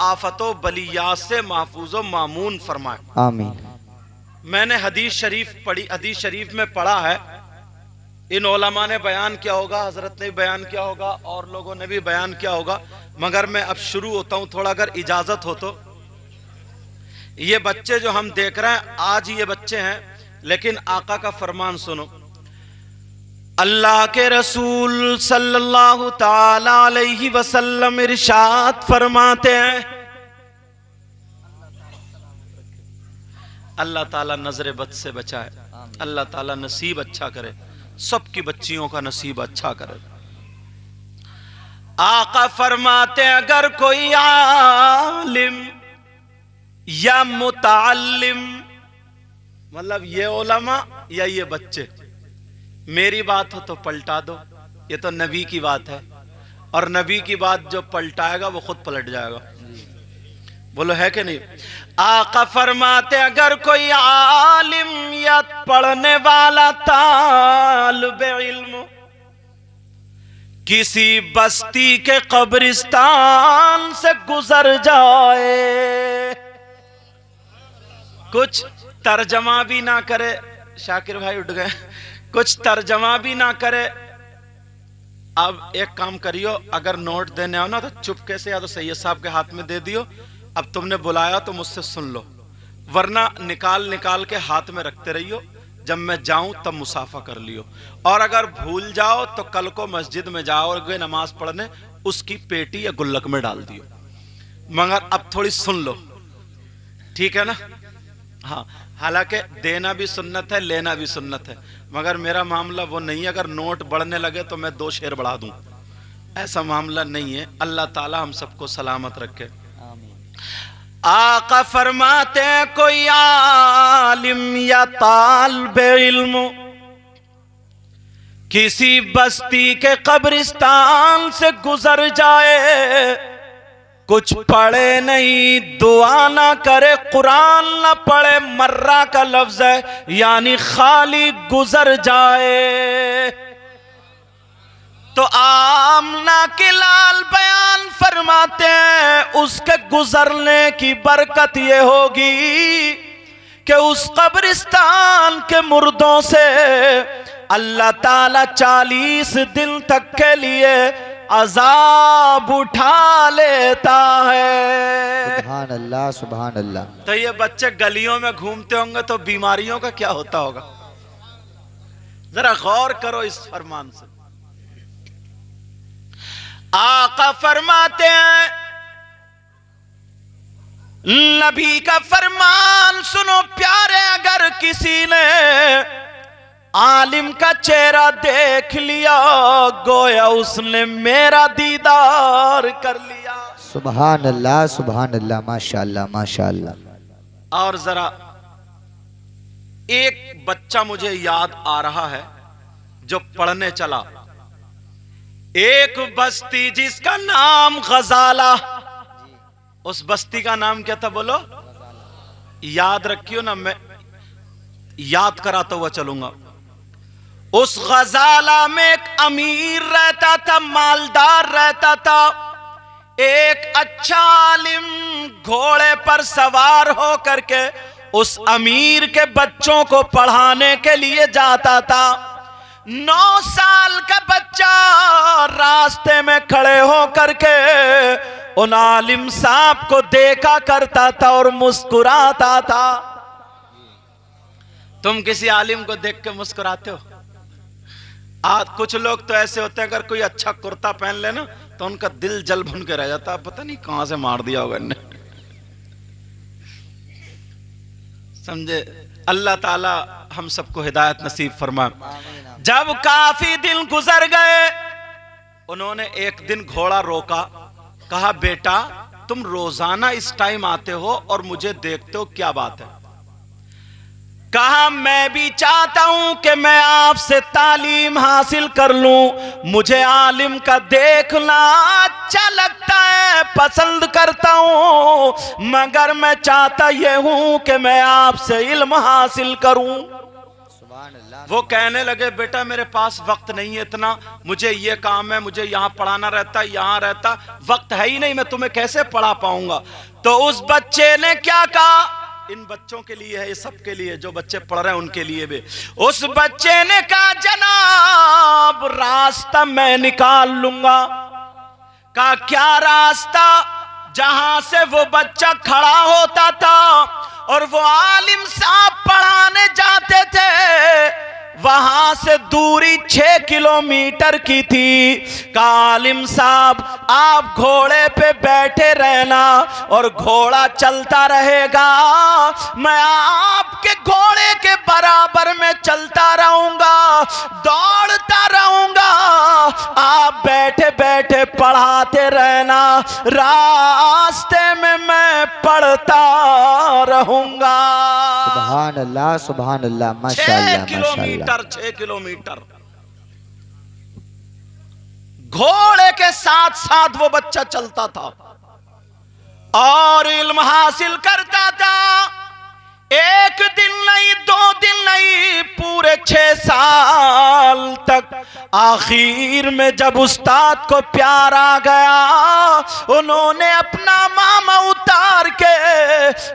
आफतों बलियात से महफूज व मामून फरमाए। आमीन। मैंने हदीस शरीफ में पढ़ा है, इन उलमा ने बयान किया होगा, हजरत ने बयान किया होगा और लोगों ने भी बयान किया होगा, मगर मैं अब शुरू होता हूं थोड़ा, अगर इजाजत हो तो। ये बच्चे जो हम देख रहे हैं आज ये बच्चे हैं, लेकिन आका का फरमान सुनो। अल्लाह के रसूल सल्लल्लाहु ताला अलैहि वसल्लम इरशाद फरमाते हैं, अल्लाह ताला नजर बद से बचाए, अल्लाह ताला नसीब अच्छा करे, सबकी बच्चियों का नसीब अच्छा करे। आका फरमाते हैं, अगर कोई आलिम या मुताल्लिम, मतलब ये उलमा या ये बच्चे, मेरी बात हो तो पलटा दो, ये तो नबी की बात है, और नबी की बात जो पलटाएगा वो खुद पलट जाएगा। बोलो है कि नहीं? आका फरमाते अगर कोई आलिम या पढ़ने वाला तालिबे इल्म किसी बस्ती के कब्रिस्तान से गुजर जाए, कुछ तर्जमा भी ना करे, शाकिर भाई उठ गए, कुछ तर्जमा भी ना करे। अब एक काम करियो, अगर नोट देने हो ना तो चुपके से या तो सैयद साहब के हाथ में दे दियो, अब तुमने बुलाया तो मुझसे सुन लो, वरना निकाल निकाल के हाथ में रखते रहियो, जब मैं जाऊं तब मुसाफा कर लियो। और अगर भूल जाओ तो कल को मस्जिद में जाओगे नमाज पढ़ने, उसकी पेटी या गुल्लक में डाल दियो, मगर अब थोड़ी सुन लो, ठीक है ना? हाँ, हालांकि देना भी सुन्नत है, लेना भी सुन्नत है, मगर मेरा मामला वो नहीं है, अगर नोट बढ़ने लगे तो मैं 2 शेर बढ़ा दूं, ऐसा मामला नहीं है। अल्लाह ताला हम सबको सलामत रखे। आका फरमाते हैं कोई आलिम या तालिबे इल्म किसी बस्ती के कब्रिस्तान से गुजर जाए, कुछ पढ़े नहीं, दुआ ना करे, कुरान ना पढ़े, मर्रा का लफ्ज है यानी खाली गुजर जाए, तो आमना के लाल बयान फरमाते हैं उसके गुजरने की बरकत ये होगी कि उस कब्रिस्तान के मुर्दों से अल्लाह ताला 40 दिन तक के लिए अजाब उठा लेता है। सुभान अल्लाह, सुभान अल्लाह। तो ये बच्चे गलियों में घूमते होंगे तो बीमारियों का क्या होता होगा, जरा गौर करो इस फरमान से। आका फरमाते हैं, नबी का फरमान सुनो प्यारे, अगर किसी ने आलिम का चेहरा देख लिया गोया उसने मेरा दीदार कर लिया। सुभान अल्लाह, सुभान अल्लाह, माशाअल्लाह, माशाअल्लाह। और जरा एक बच्चा मुझे याद आ रहा है जो पढ़ने चला, एक बस्ती जिसका नाम गजाला, उस बस्ती का नाम क्या था बोलो? याद रखियो ना, मैं याद कराता हुआ चलूंगा। उस गजाला में एक अमीर रहता था, मालदार रहता था, एक अच्छा आलिम घोड़े पर सवार हो करके उस अमीर के बच्चों को पढ़ाने के लिए जाता था। 9 साल का बच्चा रास्ते में खड़े हो करके उन आलिम साहब को देखा करता था और मुस्कुराता था। तुम किसी आलिम को देख के मुस्कुराते हो? आज कुछ लोग तो ऐसे होते हैं, अगर कोई अच्छा कुर्ता पहन लेना तो उनका दिल जल भुन के रह जाता है, पता नहीं कहां से मार दिया होगा इन्हें। समझे? अल्लाह ताला हम सबको हिदायत नसीब फरमाए। जब काफी दिन गुजर गए, उन्होंने एक दिन घोड़ा रोका, कहा बेटा तुम रोजाना इस टाइम आते हो और मुझे देखते हो, क्या बात है? कहा मैं भी चाहता हूं कि मैं आपसे तालीम हासिल कर लूं, मुझे आलिम का देखना अच्छा लगता है, पसंद करता हूं, मगर मैं चाहता यह हूं कि मैं आपसे इल्म हासिल करूं। वो कहने लगे बेटा मेरे पास वक्त नहीं है इतना, मुझे ये काम है, मुझे यहाँ पढ़ाना रहता, यहाँ रहता, वक्त है ही नहीं, मैं तुम्हें कैसे पढ़ा पाऊंगा। तो उस बच्चे ने क्या कहा, इन बच्चों के लिए है, ये सबके लिए, जो बच्चे पढ़ रहे हैं उनके लिए भी। उस बच्चे ने कहा जनाब रास्ता मैं निकाल लूंगा। कहा क्या रास्ता? जहां से वो बच्चा खड़ा होता था और वो आलिम साहब पढ़ाने जाते थे, वहां से दूरी 6 किलोमीटर की थी। आलिम साहब आप घोड़े पे बैठे रहना और घोड़ा चलता रहेगा, मैं आपके घोड़े के बराबर में चलता रहूंगा, दौड़ता रहूंगा, आप बैठे बैठे पढ़ाते रहना, रास्ते में मैं पढ़ता रहूंगा। सुभान अल्लाह, सुभान अल्लाह, माशाअल्लाह, 6 किलोमीटर घोड़े के साथ साथ वो बच्चा चलता था और इल्म हासिल करता था। एक दिन नहीं, 2 दिन नहीं, पूरे 6 साल तक। आखिर में जब उस्ताद को प्यार आ गया, उन्होंने अपना मामा उतार के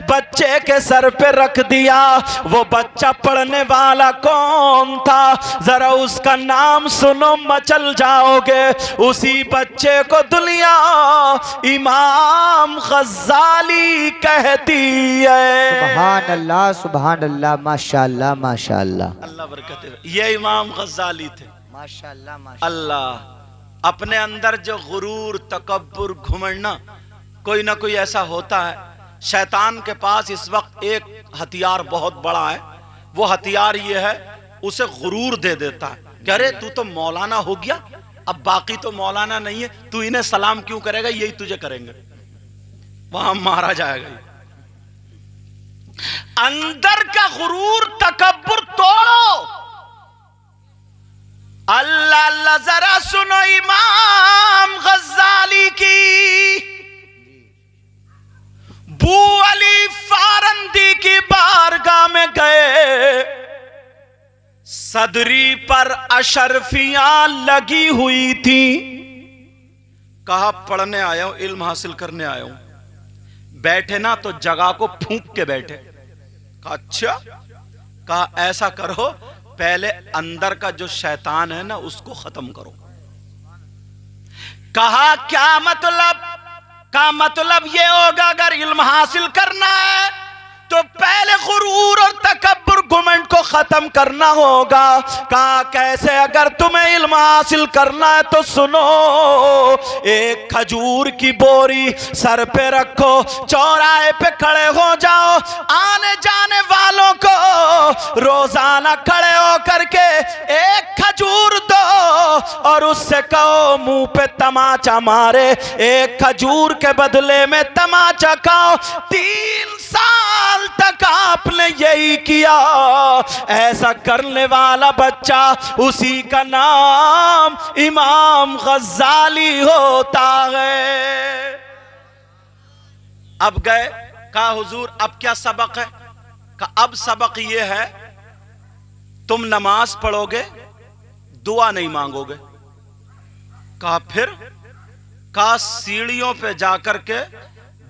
बच्चे के सर पे रख दिया। वो बच्चा पढ़ने वाला कौन था, जरा उसका नाम सुनो, मचल जाओगे। उसी बच्चे को दुनिया इमाम गज़ाली कहती है। सुभान अल्लाह, सुभान अल्लाह, माशाअल्लाह, माशाअल्लाह, अल्लाह बरकत है। ये इमाम गज़ाली थे, माशाअल्लाह, अल्लाह। अपने अंदर जो गुरूर, तकब्बुर, घुमंडना, कोई ना कोई ऐसा होता है। शैतान के पास इस वक्त एक हथियार बहुत बड़ा है, वो हथियार ये है, उसे गुरूर दे देता है कि अरे तू तो मौलाना हो गया, अब बाकी तो मौलाना नहीं है, तू इन्हें सलाम क्यों करेगा, यही तुझे करेंगे, वहां मारा जाएगा। अंदर का गुरूर, तकब्बुर तोड़ो। अल्लाह अल्लाह, जरा सुनो इमाम गज़ाली की। बू अली फारंदी की बारगाह में गए, सदरी पर अशरफियां लगी हुई थी। कहा पढ़ने आया हूं, इल्म हासिल करने आया हूं। बैठे ना तो जगह को फूंक के बैठे। कहा अच्छा। कहा ऐसा करो, पहले अंदर का जो शैतान है ना उसको खत्म करो। कहा क्या मतलब? का मतलब ये होगा अगर इल्म हासिल करना है तो पहले गुरूर और तकब्बुर, घुमंड को खत्म करना होगा। कहा कैसे? अगर तुम्हें इल्म हासिल करना है तो सुनो, एक खजूर की बोरी सर पे रखो, चौराहे पे खड़े हो जाओ, आने जाने वालों को रोजाना खड़े हो करके एक खजूर दो और उससे कहो मुंह पे तमाचा मारे, एक खजूर के बदले में तमाचा खाओ। 3 साल तक आपने यही किया। ऐसा करने वाला बच्चा, उसी का नाम इमाम गज़ाली होता है। अब गए, कहा हुजूर अब क्या सबक है? कहा अब सबक ये है, तुम नमाज पढ़ोगे, दुआ नहीं मांगोगे। कहा फिर? कहा सीढ़ियों पे जाकर के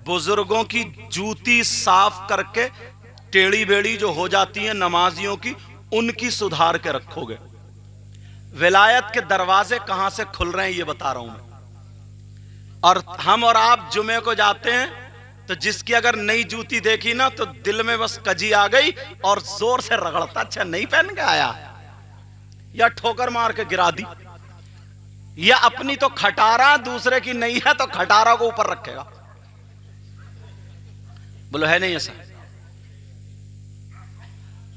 बुजुर्गों की जूती साफ करके टेढ़ी बेड़ी जो हो जाती है नमाजियों की, उनकी सुधार के रखोगे। विलायत के दरवाजे कहां से खुल रहे हैं ये बता रहा हूं मैं। और हम और आप जुमे को जाते हैं तो जिसकी अगर नई जूती देखी ना तो दिल में बस कजी आ गई और जोर से रगड़ता, अच्छा नहीं पहन के आया, या ठोकर मार के गिरा दी, या अपनी तो खटारा, दूसरे की नहीं है तो खटारा को ऊपर रखेगा। बोलो है नहीं ऐसा?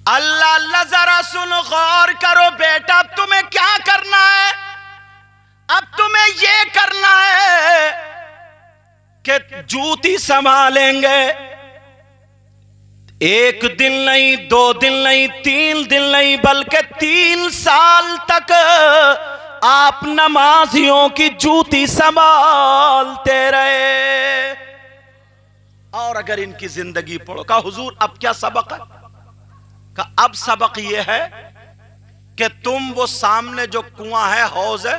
अल्लाह अल्लाह, जरा सुनो, गौर करो बेटा, अब तुम्हें क्या करना है? अब तुम्हें ये करना है कि जूती संभालेंगे। 1 दिन नहीं, 2 दिन नहीं, 3 दिन नहीं, बल्कि 3 साल तक आप नमाजियों की जूती संभालते रहे। और अगर इनकी जिंदगी पढ़ो। कहा हुजूर अब क्या सबक है? कहा अब सबक यह है कि तुम वो सामने जो कुआं है, हौज है,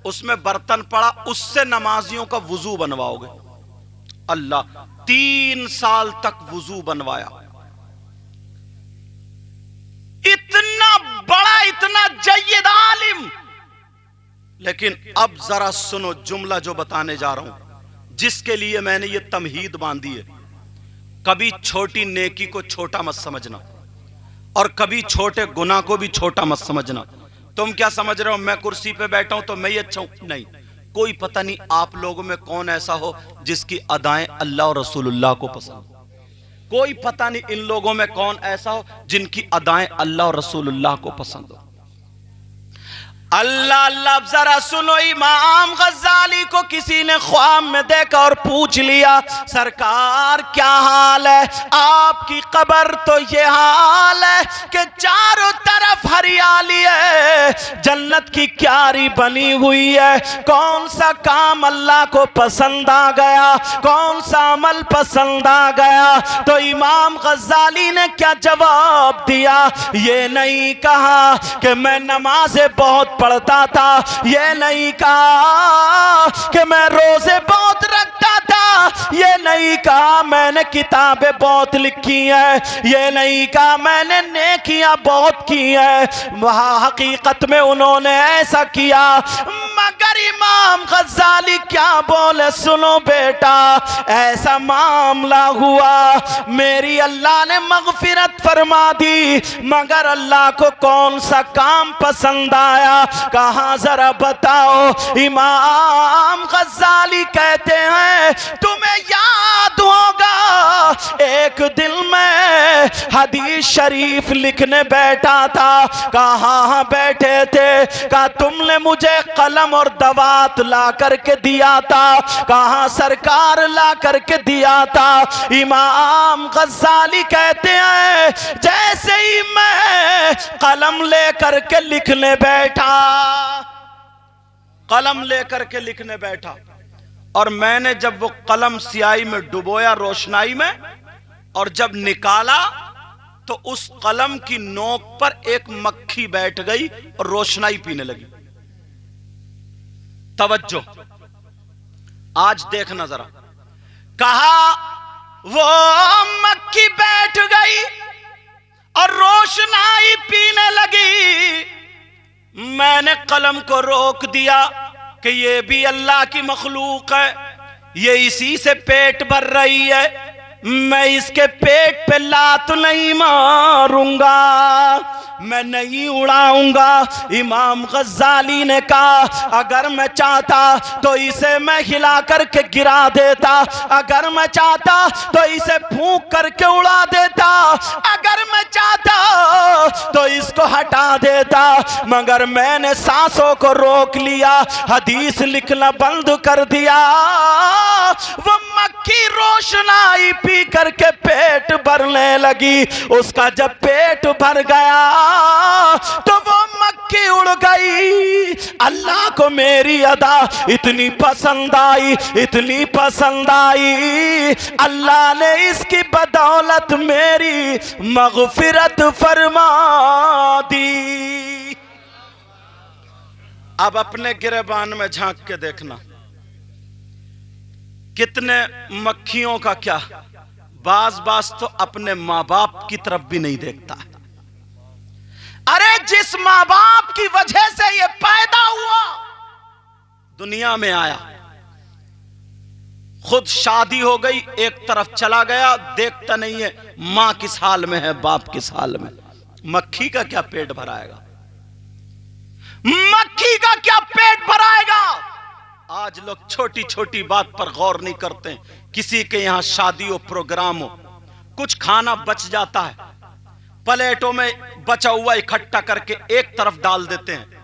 उसमें बर्तन पड़ा, उससे नमाजियों का वुजू बनवाओगे। अल्लाह, 3 साल तक वुजू बनवाया। इतना बड़ा, इतना जय्यद आलिम। लेकिन अब जरा सुनो जुमला जो बताने जा रहा हूं, जिसके लिए मैंने ये तमहीद बांधी है। कभी छोटी नेकी को छोटा मत समझना, और कभी छोटे गुनाह को भी छोटा मत समझना। तुम क्या समझ रहे हो, मैं कुर्सी पे बैठा हूं तो मैं ही अच्छा हूं? नहीं, कोई पता नहीं आप लोगों में कौन ऐसा हो जिसकी अदाएं अल्लाह और रसूलुल्लाह को पसंद हो। कोई पता नहीं इन लोगों में कौन ऐसा हो जिनकी अदाएं अल्लाह और रसूलुल्लाह को पसंद हो। अल्लाह अल्लाह, जरा सुनो, इमाम गज़ाली को किसी ने ख्वाब में देखा और पूछ लिया, सरकार क्या हाल है? आपकी कब्र तो ये हाल है कि चारों तरफ हरियाली है, जन्नत की क्यारी बनी हुई है। कौन सा काम अल्लाह को पसंद आ गया, कौन सा अमल पसंद आ गया? तो इमाम गज़ाली ने क्या जवाब दिया? ये नहीं कहा कि मैं नमाज़ें बहुत पढ़ता था, ये नहीं कहा कि मैं रोजे बहुत रखता था, ये नहीं कहा मैंने किताबें बहुत लिखी हैं, ये नहीं कहा मैंने नेकियां बहुत की हैं। वहां हकीकत में उन्होंने ऐसा किया, मगर इमाम गज़ाली क्या बोले, सुनो बेटा, ऐसा मामला हुआ, मेरी अल्लाह ने मग़फ़िरत फरमा दी, मगर अल्लाह को कौन सा काम पसंद आया? कहाँ जरा बताओ। इमाम गज़ाली कहते हैं, तुम्हें याद होगा एक दिन मैं हदीस शरीफ लिखने बैठा था। कहाँ बैठे थे? कहा तुमने मुझे कलम और दवात ला करके दिया था। कहाँ? सरकार ला करके दिया था। इमाम गज़ाली कहते हैं, जैसे ही मैं कलम लेकर के लिखने बैठा, कलम लेकर के लिखने बैठा, और मैंने जब वो कलम स्याही में डुबोया, रोशनाई में, और जब निकाला तो उस कलम की नोक पर एक मक्खी बैठ गई और रोशनाई पीने लगी। तवज्जो, आज देखना जरा। कहा वो मक्खी बैठ गई और रोशनाई पीने लगी। मैंने कलम को रोक दिया कि ये भी अल्लाह की मखलूक है, ये इसी से पेट भर रही है, मैं इसके पेट पे लात नहीं मारूंगा, मैं नहीं उड़ाऊंगा। इमाम गज़ाली ने कहा, अगर मैं चाहता तो इसे मैं हिला करके गिरा देता, अगर मैं चाहता तो इसे फूंक करके उड़ा देता, अगर मैं चाहता तो इसको हटा देता, मगर मैंने सांसों को रोक लिया, हदीस लिखना बंद कर दिया। वो मक्खी रोशनाई पी करके पेट भरने लगी। उसका जब पेट भर गया तो वो मक्खी उड़ गई। अल्लाह को मेरी अदा इतनी पसंद आई, इतनी पसंद आई, अल्लाह ने इसकी बदौलत मेरी मग़फ़िरत फरमा दी। अब अपने गिरेबान में झांक के देखना, कितने मक्खियों का क्या, बाज तो अपने माँ बाप की तरफ भी नहीं देखता। अरे जिस माँ बाप की वजह से ये पैदा हुआ, दुनिया में आया, खुद शादी हो गई, एक तरफ चला गया, देखता नहीं है मां किस हाल में है, बाप किस हाल में। मक्खी का क्या पेट भराएगा, मक्खी का क्या पेट भराएगा। आज लोग छोटी छोटी बात पर गौर नहीं करते। किसी के यहां शादी हो, प्रोग्राम हो, कुछ खाना बच जाता है, प्लेटों में बचा हुआ इकट्ठा करके एक तरफ डाल देते हैं।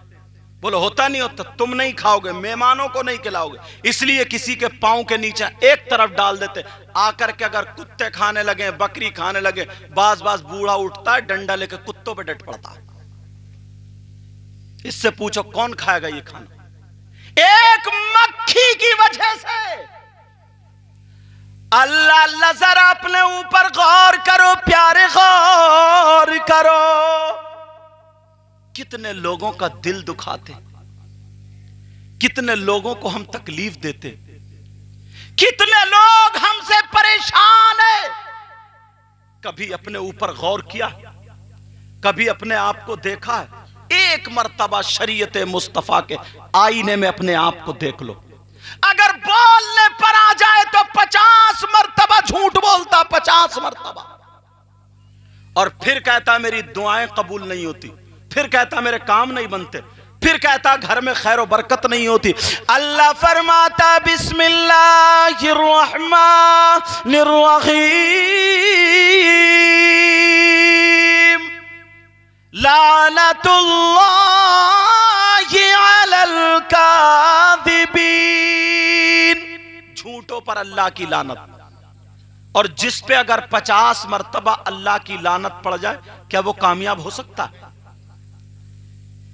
बोलो होता नहीं होता, तुम नहीं खाओगे, मेहमानों को नहीं खिलाओगे, इसलिए किसी के पांव के नीचे एक तरफ डाल देते। आकर के अगर कुत्ते खाने लगे, बकरी खाने लगे, बाज बूढ़ा उठता है, डंडा लेकर कुत्तों पे डट पड़ता है। इससे पूछो कौन खाएगा ये खाना? एक मक्खी की वजह से। अल्लाह अल्लाह, जरा अपने ऊपर गौर करो प्यारे, गौर करो। कितने लोगों का दिल दुखाते, कितने लोगों को हम तकलीफ देते, कितने लोग हमसे परेशान हैं। कभी अपने ऊपर गौर किया, कभी अपने आप को देखा है? एक मर्तबा शरीयत मुस्तफा के आईने में अपने आप को देख लो। अगर बोलने पर आ जाए तो 50 मर्तबा झूठ बोलता, 50 मर्तबा। और फिर कहता मेरी दुआएं कबूल नहीं होती, फिर कहता मेरे काम नहीं बनते, फिर कहता घर में खैर और बरकत नहीं होती। अल्लाह फरमाता बिस्मिल्लाहिर रहमानिर रहीम, लानतुल्लाहि अलल काज़िबीन। झूठों पर अल्लाह की लानत। और जिस पे अगर 50 मर्तबा अल्लाह की लानत पड़ जाए, क्या वो कामयाब हो सकता है?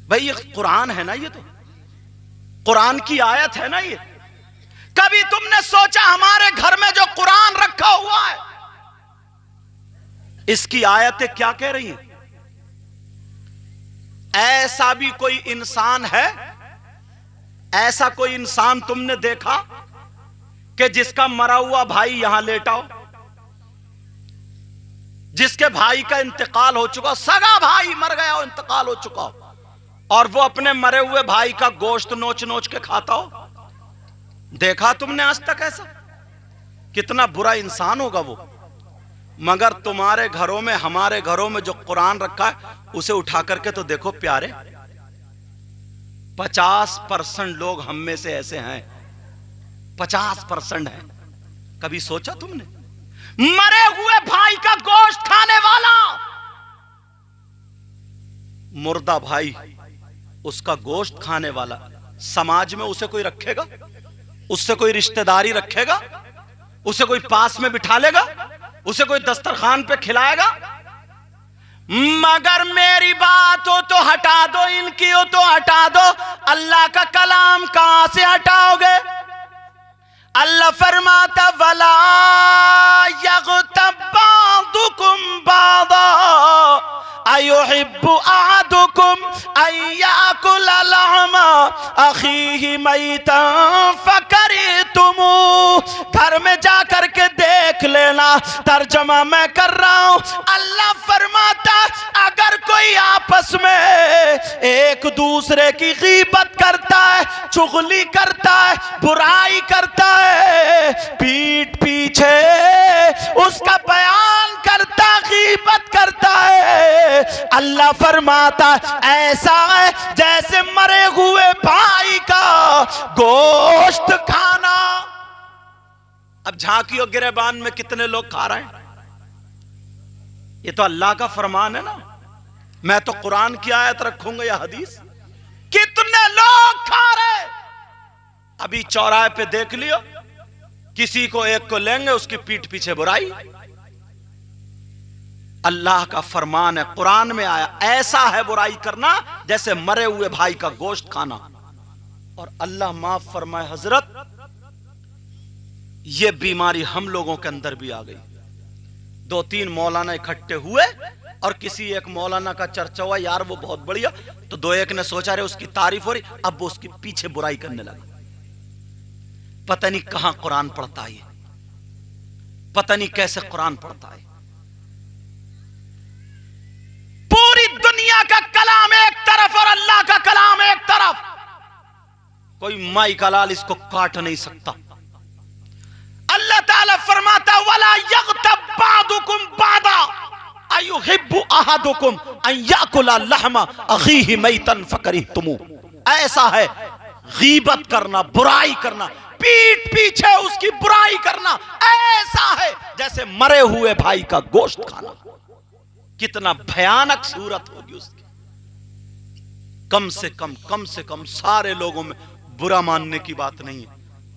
भाई ये कुरान है ना, ये तो कुरान की आयत है ना ये। कभी तुमने सोचा हमारे घर में जो कुरान रखा हुआ है, इसकी आयतें क्या कह रही हैं? ऐसा भी कोई इंसान है, ऐसा कोई इंसान तुमने देखा कि जिसका मरा हुआ भाई यहां लेटा हो, जिसके भाई का इंतकाल हो चुका, सगा भाई मर गया हो, इंतकाल हो चुका हो, और वो अपने मरे हुए भाई का गोश्त नोच नोच के खाता हो? देखा तुमने आज तक ऐसा? कितना बुरा इंसान होगा वो। मगर तुम्हारे घरों में, हमारे घरों में जो कुरान रखा है, उसे उठा करके तो देखो प्यारे। 50% लोग हम में से ऐसे हैं, 50% हैं। कभी सोचा तुमने? मरे हुए भाई का गोश्त खाने वाला, मुर्दा भाई, उसका गोश्त खाने वाला, समाज में उसे कोई रखेगा? उससे कोई रिश्तेदारी रखेगा? उसे कोई पास में बिठा लेगा? उसे कोई दस्तरखान पे खिलाएगा? मगर मेरी बात हो तो हटा दो, इनकी हो तो हटा दो, अल्लाह का कलाम कहां से हटाओगे? अल्लाह फरमाता वला यग़तब बादुकुम बादा अयुहिब्बु अहदुकुम अन याकुल लहमा अखीहि मैतन फकरिहतुमू। घर में जाकर के देख लेना, तर्जमा मैं कर रहा हूं। अल्लाह फरमाता अगर कोई आपस में एक दूसरे की गीबत करता है, चुगली करता है, बुराई करता है, पीठ पीछे उसका बयान करता, गीबत करता है, अल्लाह फरमाता ऐसा है जैसे मरे हुए भाई का गोश्त खाना। अब झांकियों गिरेबान में कितने लोग खा रहे हैं? ये तो अल्लाह का फरमान है ना। मैं तो कुरान की आयत रखूंगा या हदीस? कितने लोग खा रहे। अभी चौराहे पे देख लियो, किसी को एक को लेंगे, उसकी पीठ पीछे बुराई। अल्लाह का फरमान है, कुरान में आया, ऐसा है बुराई करना जैसे मरे हुए भाई का गोश्त खाना। और अल्लाह माफ फरमाए हजरत, ये बीमारी हम लोगों के अंदर भी आ गई। 2-3 मौलाना इकट्ठे हुए और किसी एक मौलाना का चर्चा हुआ, यार वो बहुत बढ़िया, तो 2-1 ने सोचा रहे उसकी तारीफ हो रही, अब वो उसकी पीछे बुराई करने लगा। पता नहीं कहां कुरान पढ़ता है, पता नहीं कैसे कुरान पढ़ता है। पूरी दुनिया का कलाम एक तरफ और अल्लाह का कलाम एक तरफ, कोई माई का लाल इसको काट नहीं सकता। अल्लाह ताला फरमाता वला यग़तब बादुकुम बादा अयुहिब्बु अहदुकुम अन याकुला लहमा अखीहि मैतन फकरिहतुमू। ऐसा है गीबत करना, बुराई करना, पीठ पीछे उसकी बुराई करना, ऐसा है जैसे मरे हुए भाई का गोश्त खाना। कितना भयानक सूरत होगी उसकी। कम से कम सारे लोगों में बुरा मानने की बात नहीं है,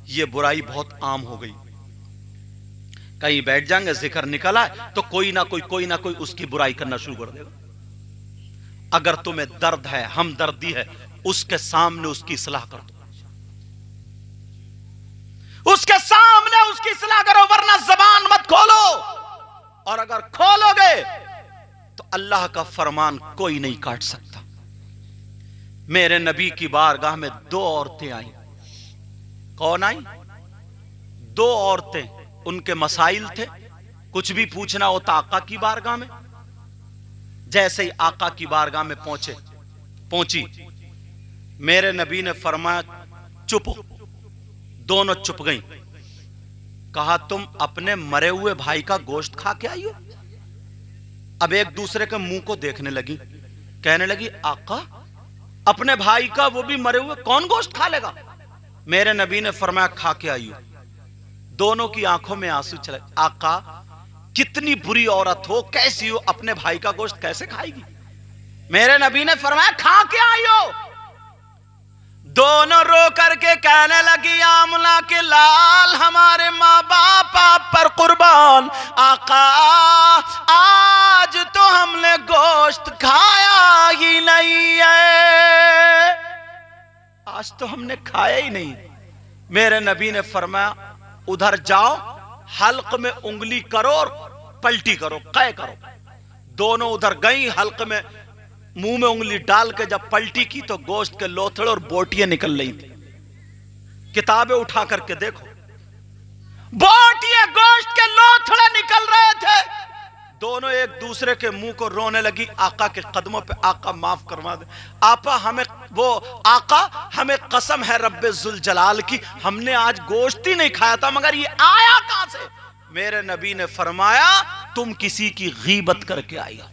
ये बुराई बहुत आम हो गई। कहीं बैठ जाएंगे, जिक्र निकला है तो कोई ना कोई उसकी बुराई करना शुरू कर देगा। अगर तुम्हें दर्द है, हमदर्दी है, उसके सामने उसकी इस्लाह कर दो, उसके सामने उसकी इस्लाह करो, वरना जबान मत खोलो। और अगर खोलोगे तो अल्लाह का फरमान कोई नहीं काट सकता। मेरे नबी की बारगाह में दो औरतें आई। कौन आई? दो औरतें। उनके मसाइल थे, कुछ भी पूछना होता आका की बारगाह में। जैसे ही आका की बारगाह में पहुंची, मेरे नबी ने फरमाया चुप हो। दोनों चुप गईं। कहा तुम अपने मरे हुए भाई का गोश्त खा के आई हो? अब एक दूसरे के मुंह को देखने लगी, कहने लगी आका अपने भाई का, वो भी मरे हुए, कौन गोश्त खा लेगा? मेरे नबी ने फरमाया खा के आई हो। दोनों की आंखों में आंसू चले। आका कितनी बुरी औरत हो, कैसी हो, अपने भाई का गोश्त कैसे खाएगी? मेरे नबी ने फरमाया खा के आई हो। दोनों रो करके कहने लगी आमना के लाल, हमारे माँ बाप आप पर कुर्बान, आका आज तो हमने गोश्त खाया ही नहीं है, आज तो हमने खाया ही नहीं। मेरे नबी ने फरमाया उधर जाओ, हल्क में उंगली करो और पलटी करो, कै करो। दोनों उधर गई, हल्क में मुंह में उंगली डाल के जब पलटी की तो गोश्त के लोथड़े और बोटियां निकल रही थी। किताबें उठा करके देखो, बोटियां गोश्त के लोथड़े निकल रहे थे। दोनों एक दूसरे के मुंह को रोने लगी आका के कदमों पे, आका माफ करवा दे, आपा हमें, वो आका हमें कसम है रब्बे जुल जलाल की, हमने आज गोश्त ही नहीं खाया था, मगर ये आया कहां से? मेरे नबी ने फरमाया तुम किसी की गीबत करके आई हो,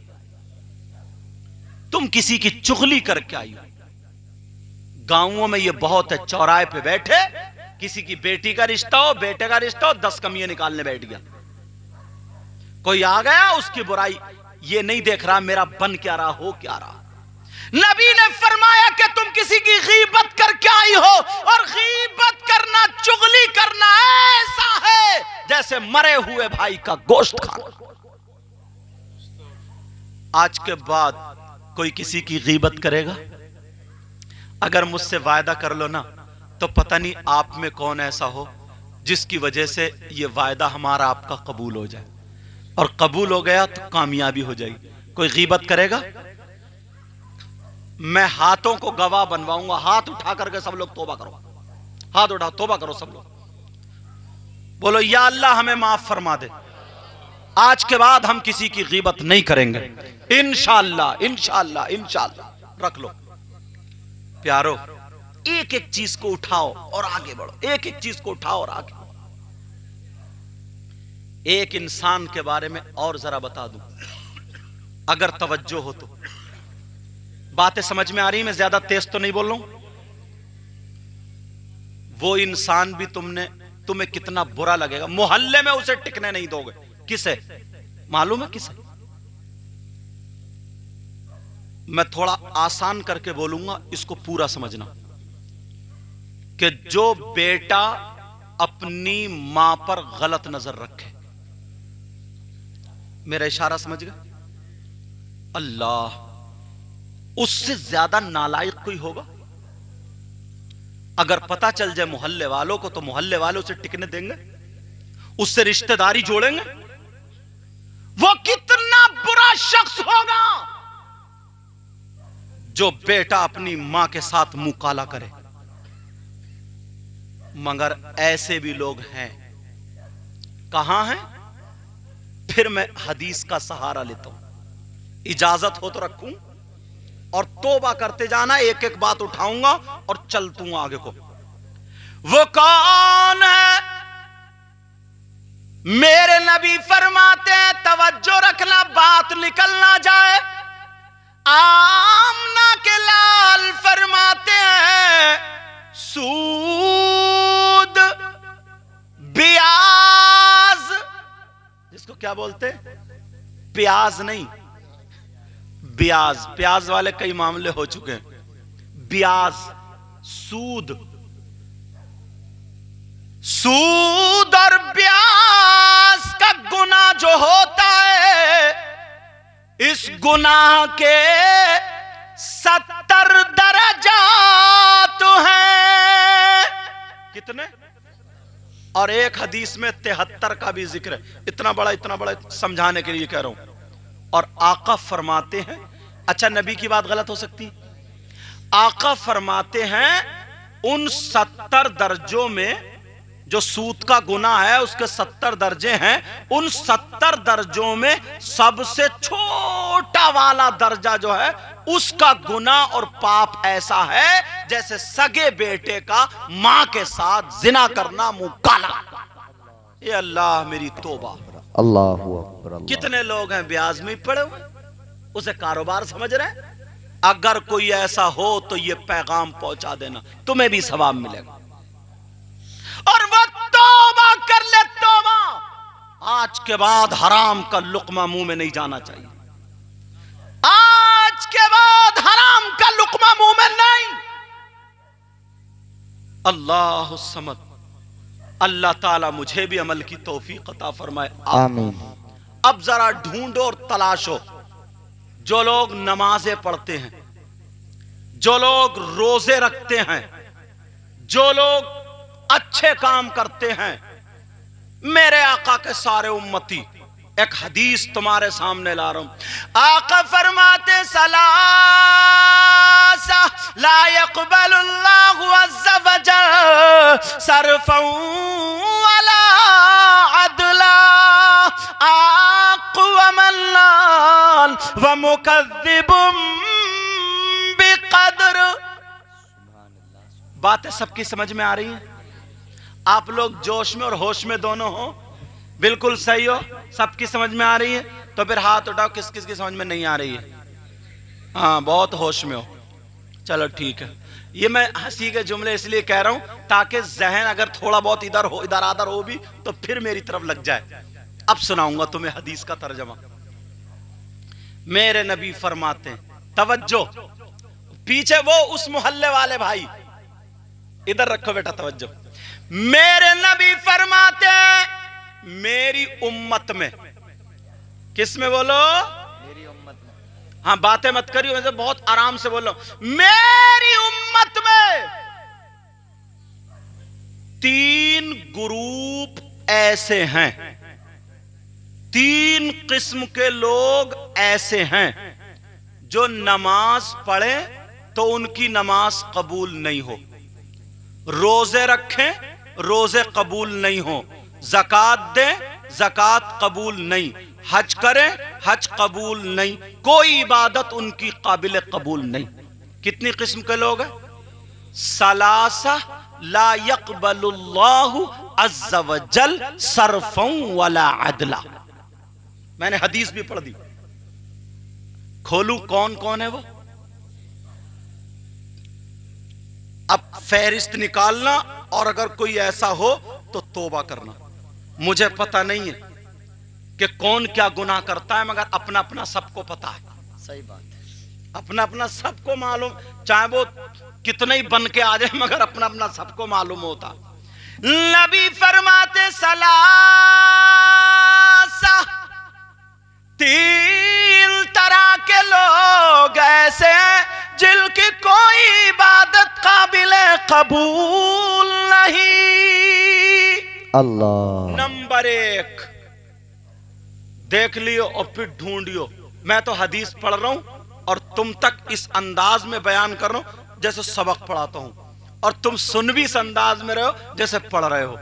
तुम किसी की चुगली करके आई हो। गांवों में ये बहुत है, चौराहे पे बैठे किसी की बेटी का रिश्ता हो, बेटे का रिश्ता हो, 10 कमियां निकालने बैठ गया। कोई आ गया, उसकी बुराई ये नहीं देख रहा मेरा बन क्या रहा, हो क्या रहा। नबी ने फरमाया कि तुम किसी की गीबत करके आई हो, और गीबत करना, चुगली करना ऐसा है जैसे मरे हुए भाई का गोश्त खाना। आज के बाद कोई किसी की गीबत करेगा, अगर मुझसे वायदा कर लो ना, तो पता नहीं आप में कौन ऐसा हो जिसकी वजह से ये वायदा हमारा आपका कबूल हो जाए, और कबूल हो गया तो कामयाबी हो जाएगी। कोई गीबत करेगा, मैं हाथों को गवाह बनवाऊंगा। हाथ उठा करके सब लोग तौबा करो, हाथ उठाओ, तौबा करो सब लोग, बोलो या अल्लाह हमें माफ फरमा दे, आज के बाद हम किसी की गीबत नहीं करेंगे इंशाअल्लाह, इंशाअल्लाह, इंशाअल्लाह। रख लो प्यारो, एक एक चीज को उठाओ और आगे बढ़ो, एक एक चीज को उठाओ और आगे। एक इंसान के बारे में और जरा बता दूं, अगर तवज्जो हो तो। बातें समझ में आ रही, मैं ज्यादा तेज तो नहीं बोल रहा हूं। वो इंसान भी तुम्हें कितना बुरा लगेगा, मोहल्ले में उसे टिकने नहीं दोगे। किसे मालूम है? किसे? मैं थोड़ा आसान करके बोलूंगा, इसको पूरा समझना, कि जो बेटा अपनी मां पर गलत नजर रखे, मेरा इशारा समझ गए? अल्लाह, उससे ज्यादा नालायक कोई होगा? अगर पता चल जाए मोहल्ले वालों को, तो मोहल्ले वालों से टिकने देंगे? उससे रिश्तेदारी जोड़ेंगे? वो कितना बुरा शख्स होगा जो बेटा अपनी मां के साथ मुंह काला करे। मगर ऐसे भी लोग हैं। कहां हैं? फिर मैं हदीस का सहारा लेता हूं, इजाजत हो तो रखूं, और तौबा करते जाना, एक एक बात उठाऊंगा और चलता हूं आगे को। वो कौन है? मेरे नबी फरमाते हैं, तवज्जो रखना, बात निकल ना जाए। आमना के लाल फरमाते हैं, सूद ब्याज, जिसको क्या बोलते हैं? प्याज नहीं, ब्याज। प्याज वाले कई मामले हो चुके हैं। ब्याज, सूद, सूद और ब्याज का गुनाह जो होता है, इस गुनाह के 70 दरजात हैं। कितने? और एक हदीस में 73 का भी जिक्र है। इतना बड़ा समझाने के लिए कह रहा हूं। और आका फरमाते हैं, अच्छा नबी की बात गलत हो सकती है? आका फरमाते हैं उन 70 दर्जों में, जो सूद का गुनाह है उसके 70 दर्जे हैं, उन 70 दर्जों में सबसे छोटा वाला दर्जा जो है उसका गुनाह और पाप ऐसा है जैसे सगे बेटे का मां के साथ जिना करना, मुंह काला। ये अल्लाह मेरी तौबा। अल्लाहु अकबर। कितने लोग हैं ब्याज में पड़े हुए, उसे कारोबार समझ रहे हैं। अगर कोई ऐसा हो तो ये पैगाम पहुंचा देना, तुम्हें भी सवाब मिलेगा। और वो तौबा कर ले, तौबा। आज के बाद हराम का लुकमा मुंह में नहीं जाना चाहिए। आज के बाद हराम का लुकमा मुंह में नहीं। अल्लाह समद। अल्लाह ताला मुझे भी अमल की तौफीक अता फरमाए, आमीन। अब जरा ढूंढो और तलाशो, जो लोग नमाजें पढ़ते हैं, जो लोग रोजे रखते हैं, जो लोग अच्छे काम करते हैं, मेरे आका के सारे उम्मती, एक हदीस तुम्हारे सामने ला रहा हूं। आका फरमाते सलासा ला यक़बलुल्लाहु अज़्ज़ा वजल सरफ़न वला अदला आक़वमल्लाल व मुकज़्ज़िबुम बिक़द्र। बातें सबकी समझ में आ रही है? आप लोग जोश में और होश में दोनों हो? बिल्कुल सही हो? सबकी समझ में आ रही है? तो फिर हाथ उठाओ किस किस की समझ में नहीं आ रही है। हाँ, बहुत होश में हो, चलो ठीक है। ये मैं हंसी के जुमले इसलिए कह रहा हूं ताकि जहन अगर थोड़ा बहुत इधर हो, इधर आधर हो भी, तो फिर मेरी तरफ लग जाए। अब सुनाऊंगा तुम्हें हदीस का तर्जमा। मेरे नबी फरमाते हैं, तवज्जो, पीछे वो उस मोहल्ले वाले भाई, इधर रखो बेटा तवज्जो। मेरे नबी फरमाते हैं, मेरी उम्मत में, किस में बोलो? मेरी उम्मत में। हाँ, बातें मत करियो, मैं बहुत आराम से बोल रहा हूं। मेरी उम्मत में 3 ग्रुप ऐसे हैं, 3 किस्म के लोग ऐसे हैं जो नमाज पढ़े तो उनकी नमाज कबूल नहीं हो, रोजे रखें रोजे कबूल नहीं हो, ज़कात दें ज़कात कबूल नहीं, हज करें हज कबूल नहीं, कोई इबादत उनकी काबिल कबूल नहीं। कितनी किस्म के लोग हैं? सलासा ला यक़बलुल्लाहु अज़्ज़ा वजल सरफ़न वला अदला। मैंने हदीस भी पढ़ दी, खोलू कौन कौन है वो? अब फहरिस्त निकालना, और अगर कोई ऐसा हो तो तौबा करना। मुझे पता नहीं है कि कौन क्या गुनाह करता है, मगर अपना अपना सबको पता है। सही बात है, अपना अपना सबको मालूम, चाहे वो कितने ही बन के आ जाए, मगर अपना अपना सबको मालूम होता। नबी फरमाते सलासा, 3 तरह के लोग ऐसे हैं जिनकी कोई इबादत काबिल कबूल नहीं। अल्लाह। नंबर 1, देख लियो और फिर ढूंढियो। मैं तो हदीस पढ़ रहा हूं और तुम तक इस अंदाज में बयान कर रहा हूं जैसे सबक पढ़ाता हूं, और तुम सुन भी इस अंदाज में रहे हो जैसे पढ़ रहे हो।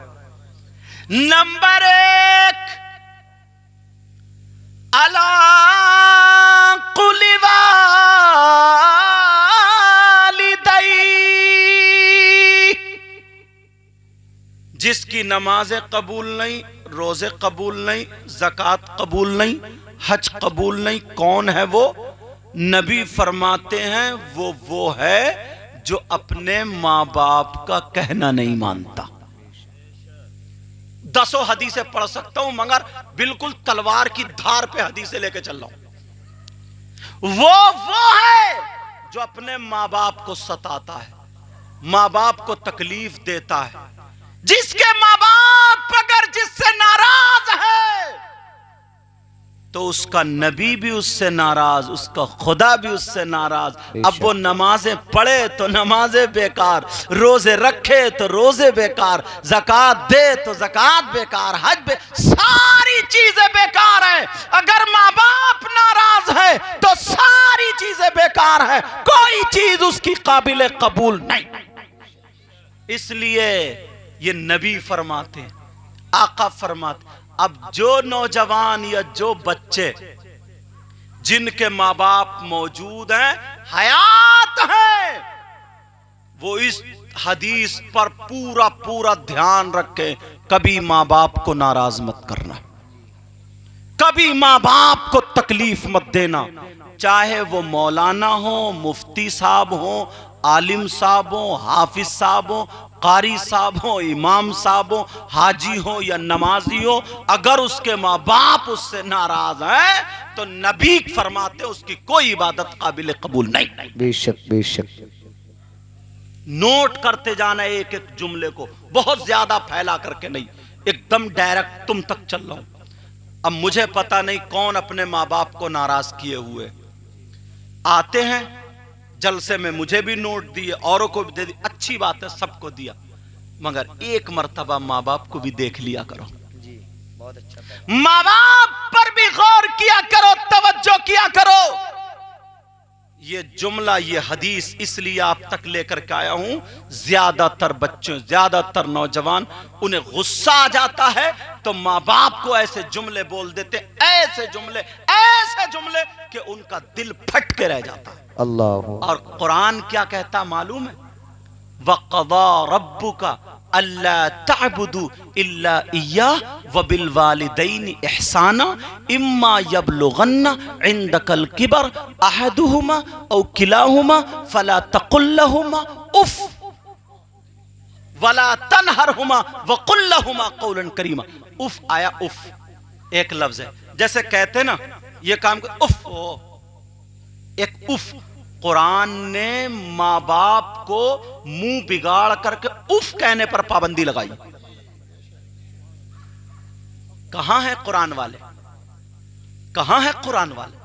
नंबर 1, अला कुलि वालिदै, जिसकी नमाजें कबूल नहीं, रोजे कबूल नहीं, ज़कात कबूल नहीं, हज कबूल नहीं। कौन है वो? नबी फरमाते हैं वो है जो अपने माँ बाप का कहना नहीं मानता। 10 हदीसें पढ़ सकता हूं, मगर बिल्कुल तलवार की धार पे हदीसें लेके चल रहा हूं। वो है जो अपने माँ बाप को सताता है, माँ बाप को तकलीफ देता है। जिसके माँ बाप अगर जिससे नाराज है तो उसका नबी भी उससे नाराज, उसका खुदा भी उससे नाराज। अब वो नमाजें पढ़े तो नमाजें बेकार, रोजे रखे तो रोजे बेकार, ज़कात दे तो ज़कात बेकार, हज सारी चीजें बेकार हैं। अगर माँ बाप नाराज है तो सारी चीजें बेकार है, कोई चीज उसकी काबिल कबूल नहीं। इसलिए ये नबी फरमाते, आका फरमाते, अब जो नौजवान या जो बच्चे जिनके माँ बाप मौजूद हैं, हयात हैं, वो इस हदीस पर पूरा पूरा ध्यान रखें। कभी माँ बाप को नाराज मत करना, कभी माँ बाप को तकलीफ मत देना, चाहे वो मौलाना हो, मुफ्ती साहब हो, आलिम साहब हो, हाफिज साहब हो, कारी साहब हो, इमाम साहब हो, हाजी हो या नमाजी हो, अगर उसके माँ बाप उससे नाराज हैं तो नबी फरमाते उसकी कोई इबादत काबिल कबूल नहीं। बेशक बेशक। नोट करते जाना एक एक जुमले को, बहुत ज्यादा फैला करके नहीं, एकदम डायरेक्ट तुम तक चल रहा हूं। अब मुझे पता नहीं कौन अपने माँ बाप को नाराज किए हुए आते हैं जलसे में, मुझे भी नोट दिए, औरों को भी दे दी, अच्छी बात है, सबको दिया, मगर एक मर्तबा माँ बाप को भी देख लिया करो जी, बहुत अच्छा। माँ बाप पर भी गौर किया करो, तवज्जो किया करो। ये जुमला, ये हदीस इसलिए आप तक लेकर के आया हूं, ज्यादातर बच्चों, ज्यादातर नौजवान, उन्हें गुस्सा आ जाता है तो माँ बाप को ऐसे जुमले बोल देते, ऐसे जुमले कि उनका दिल फट के रह जाता है। अल्लाह। और कुरान क्या कहता मालूम है? वक़ज़ा रब्बुका अल्ला तअबुदू इल्ला इय्याह व बिल वालिदैनि इहसाना इम्मा यबलुगन्ना इंदकल किबर अहदुहुमा औ किलाहुमा फला तकुल लहुमा उफ वला तनहरहुमा व कुल लहुमा कौलन करीमा। उफ आया, उफ एक लफ्ज है, जैसे कहते ना ये काम कर, उफ, एक उफ। कुरान ने माँ बाप को मुंह बिगाड़ करके उफ कहने पर पाबंदी लगाई। कहां है कुरान वाले, कहां है कुरान वाले?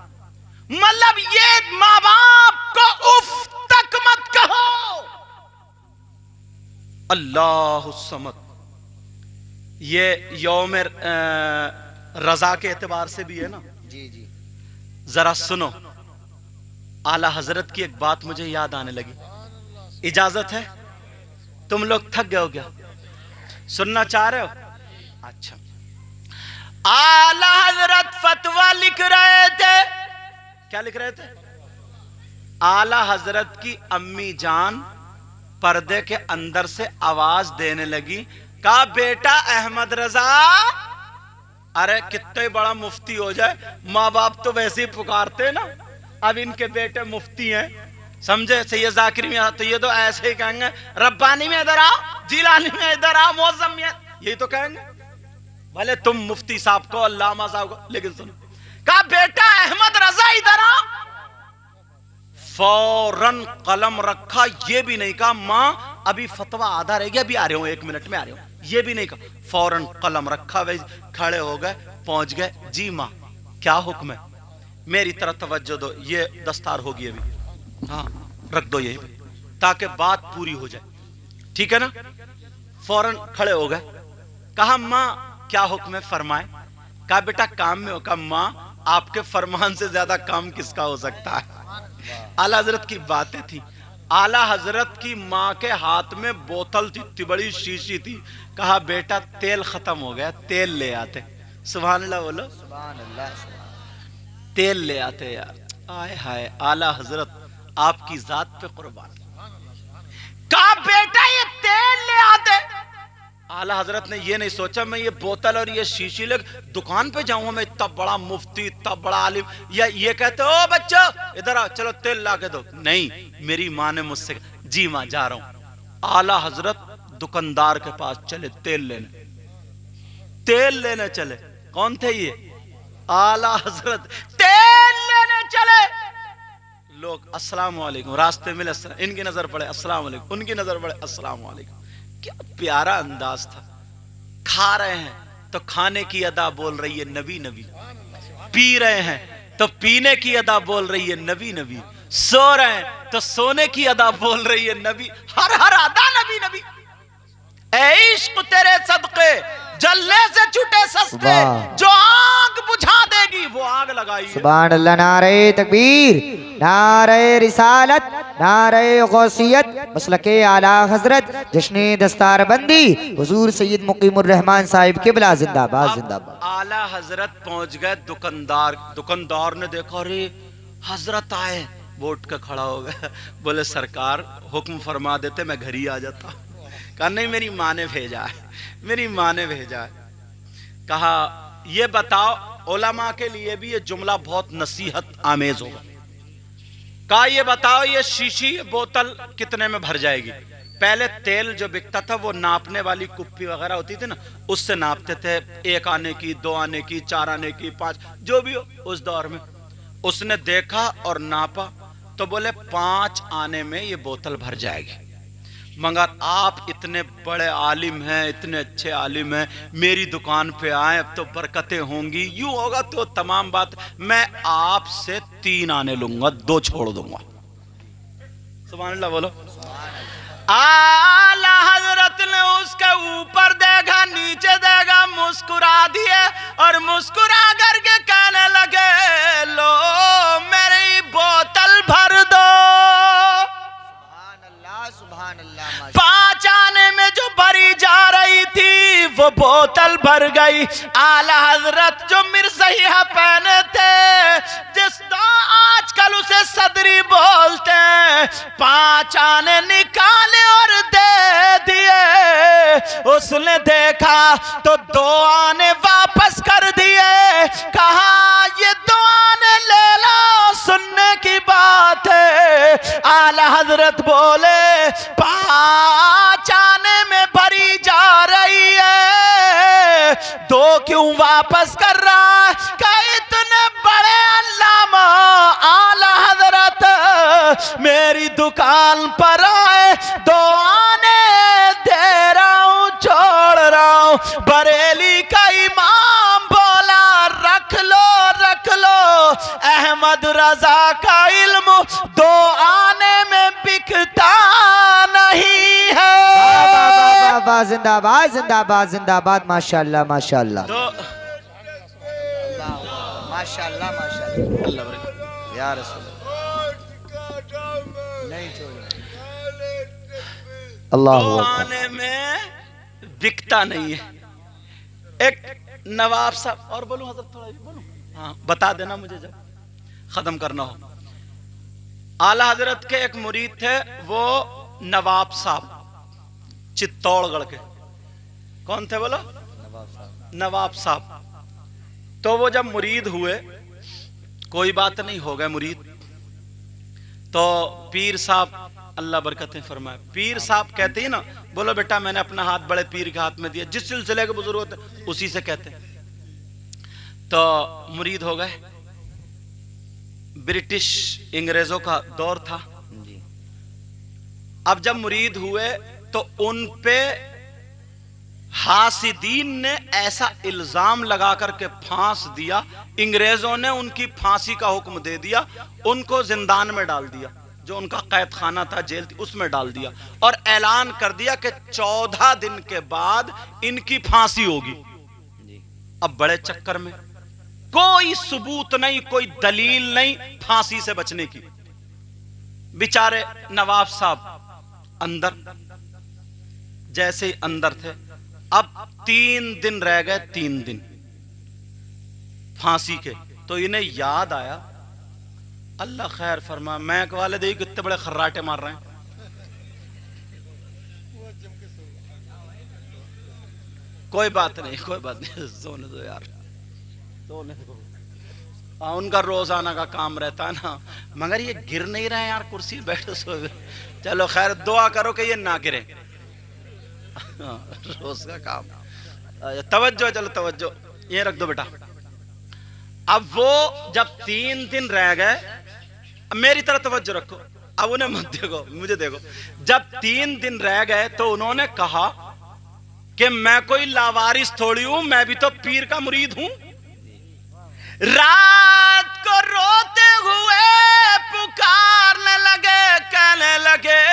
मतलब ये माँ बाप को उफ तक मत कहो। अल्लाह समद। ये यौम रजा के एतबार से भी है ना। जी जी। जरा सुनो, आला हजरत की एक बात मुझे याद आने लगी, इजाजत है? तुम लोग थक गए हो क्या? सुनना चाह रहे हो? अच्छा। आला हजरत फतवा लिख रहे थे। क्या लिख रहे थे? आला हजरत की अम्मी जान पर्दे के अंदर से आवाज देने लगी, कहा बेटा अहमद रजा, अरे कितने बड़ा मुफ्ती हो जाए, माँ बाप तो वैसे ही पुकारते ना, अब इनके बेटे मुफ्ती हैं, समझे? सैयद जाकिर में तो ये तो ऐसे ही कहेंगे, रब्बानी में इधर आओ, जिलानी में इधर आओ, मौजम में, यही तो कहेंगे, भले तुम मुफ्ती साहब को, अल्लामा साहब को। लेकिन सुनो, कहा बेटा अहमद रजा इधर आओ। फौरन कलम रखा, ये भी नहीं कहा माँ अभी फतवा आधा रह गया, अभी आ रहे हो, 1 मिनट में आ रहे हो, ये भी नहीं कहा। फौरन कलम रखा, वैसे खड़े हो गए, पहुंच गए, जी माँ क्या हुक्म है, मेरी तरफ तवज्जो दो, ये दस्तार होगी अभी, हाँ रख दो यही ताकि बात पूरी हो जाए, ठीक है ना? फौरन खड़े हो गए, कहा माँ क्या हुक्म है, फरमाए। कहा बेटा काम में हो। कहा माँ आपके फरमान से ज्यादा काम किसका हो सकता है? आला हजरत की बातें थी। आला हजरत की माँ के हाथ में बोतल थी, इतनी बड़ी शीशी थी। कहा बेटा तेल खत्म हो गया, तेल ले आते। सुभान अल्लाह बोलो, सुभान अल्लाह। तेल ले आते यार। आय हाय, आला हजरत आपकी जात पे कुर्बान। कहा बेटा ये तेल ले आते। आला हजरत ने ये नहीं सोचा मैं ये बोतल और ये शीशी ले दुकान पे जाऊंगा, मैं इतना बड़ा मुफ्ती, इतना बड़ा आलिम, या ये कहते ओ बच्चों इधर आओ, चलो तेल ला के दो। नहीं, मेरी माँ ने मुझसे, जी माँ जा रहा हूं। आला हजरत दुकानदार के पास चले, तेल लेने चले। कौन थे ये? आला हजरत तेल लेने चले। लोग अस्सलाम वालेकुम, रास्ते में इनकी नजर पड़े अस्सलाम वालेकुम, उनकी नजर पड़े अस्सलाम वालेकुम। क्या प्यारा अंदाज था। खा रहे हैं तो खाने की अदा बोल रही है नबी नबी, पी रहे हैं तो पीने की अदा बोल रही है नबी नबी, सो रहे हैं तो सोने की अदा बोल रही है नबी, हर हर अदा नबी नबी। ऐ इश्क तेरे सदके जलने से छूटे सस्ते, जो आग बुझा देगी वो आग लगाई। सुभान अल्लाह। नारे तकबीर, नारे रिसालत, नारे गौसियत मसलके आला हजरत जश्न दस्तार बंदी हुजूर सैयद मुकीमुर रहमान साहिब किबला जिंदाबाद जिंदाबाद। आला हजरत पहुंच गए दुकानदार ने देखा, अरे हजरत आए, वो उठ के खड़ा हो गया, बोले सरकार हुक्म फरमा देते मैं घर ही आ जाता। कहा नहीं, मेरी माँ ने भेजा है, मेरी माँ ने भेजा है। कहा ये बताओ, उलमा के लिए भी ये जुमला बहुत नसीहत आमेज होगा। कहा ये बताओ, ये शीशी बोतल कितने में भर जाएगी? पहले तेल जो बिकता था वो नापने वाली कुप्पी वगैरह होती थी ना, उससे नापते थे, 1 आने की, 2 आने की, 4 आने की, 5, जो भी हो उस दौर में। उसने देखा और नापा तो बोले 5 आने में ये बोतल भर जाएगी। मगर आप इतने बड़े आलिम हैं, इतने अच्छे आलिम हैं, मेरी दुकान पे आए, अब तो बरकतें होंगी, यूं होगा तो तमाम बात, मैं आपसे 3 आने लूंगा, 2 छोड़ दूंगा। सुभान अल्लाह बोलो। आला हजरत ने उसके ऊपर देखा, नीचे देखा, मुस्कुरा दिए और मुस्कुरा करके कहने लगे, लो मेरी बोतल भर दो। सुभान अल्लाह। 5 आने में जो भरी जा रही थी वो बोतल भर गई। आला हजरत जो मिर्ज़हिया पहने थे, जिस आजकल उसे सदरी बोलते हैं, 5 आने निकाले और दे दिए। उसने देखा तो 2 आने वापस कर दिए। कहा ये 2 आने ले लो, सुनने की बात है। आला हजरत बोले 5 आने में भरी जा रही है, 2 क्यों वापस कर रहा है? क्या इतने बड़े अल्लामा आला हजरत मेरी दुकान पर आए, 2 आने दे रहा हूं, छोड़ रहा हूं। बरेली का इमाम बोला, रख लो रख लो, अहमद रजा का इल्म 2 आने में बिकता नहीं है। जिंदाबाद जिंदाबाद जिंदाबाद। माशाअल्लाह माशाअल्लाह तो माशाअल्लाह माशाअल्लाह या रसूल नहीं छोड़ो। अल्लाह 2 आने में बिकता नहीं है। एक नवाब साहब, और बोलूं हजरत, थोड़ा बोलूं? हाँ, बता देना मुझे जब खत्म करना हो। आला हजरत के एक मुरीद थे, वो नवाब साहब चित्तौड़गढ़ के। कौन थे बोलो? नवाब साहब। तो वो जब मुरीद हुए, कोई बात नहीं, हो गए मुरीद, तो पीर साहब अल्लाह बरकतें फरमाए, पीर साहब कहते हैं ना, बोलो बेटा मैंने अपना हाथ बड़े पीर के हाथ में दिया, जिस सिलसिले के बुजुर्ग होते उसी से कहते हैं। तो मुरीद हो गए। ब्रिटिश अंग्रेजों का दौर था। अब जब मुरीद हुए तो उन पे हासिदीन ने ऐसा इल्जाम लगा करके फांस दिया, अंग्रेजों ने उनकी फांसी का हुक्म दे दिया, उनको जिंदान में डाल दिया, जो उनका कैद खाना था, जेल थी, उसमें डाल दिया, और ऐलान कर दिया कि 14 दिन के बाद इनकी फांसी होगी। अब बड़े चक्कर में, कोई सबूत नहीं, कोई दलील नहीं फांसी से बचने की। बेचारे नवाब साहब अंदर, जैसे ही अंदर थे, अब 3 दिन रह गए, 3 दिन फांसी के, तो इन्हें याद आया, अल्लाह खैर फरमा, मैं वाले देखिए कितने बड़े खर्राटे मार रहे हैं। कोई बात नहीं, कोई बात नहीं, सोने दो यार, सोने दो। उनका रोजाना का काम रहता है ना, मगर ये गिर नहीं रहे यार, कुर्सी बैठो सो। चलो खैर, दुआ करो कि ये ना गिरे। रोज का काम। तवज्जो, चलो तवज्जो, ये रख दो बेटा। अब वो जब 3 दिन रह गए, मेरी तरह तवज्जो रखो, अब उन्हें मत देखो, मुझे देखो। जब 3 दिन रह गए तो उन्होंने कहा कि मैं कोई लावारिस थोड़ी हूं, मैं भी तो पीर का मुरीद हूं। रात को रोते हुए पुकारने लगे, कहने लगे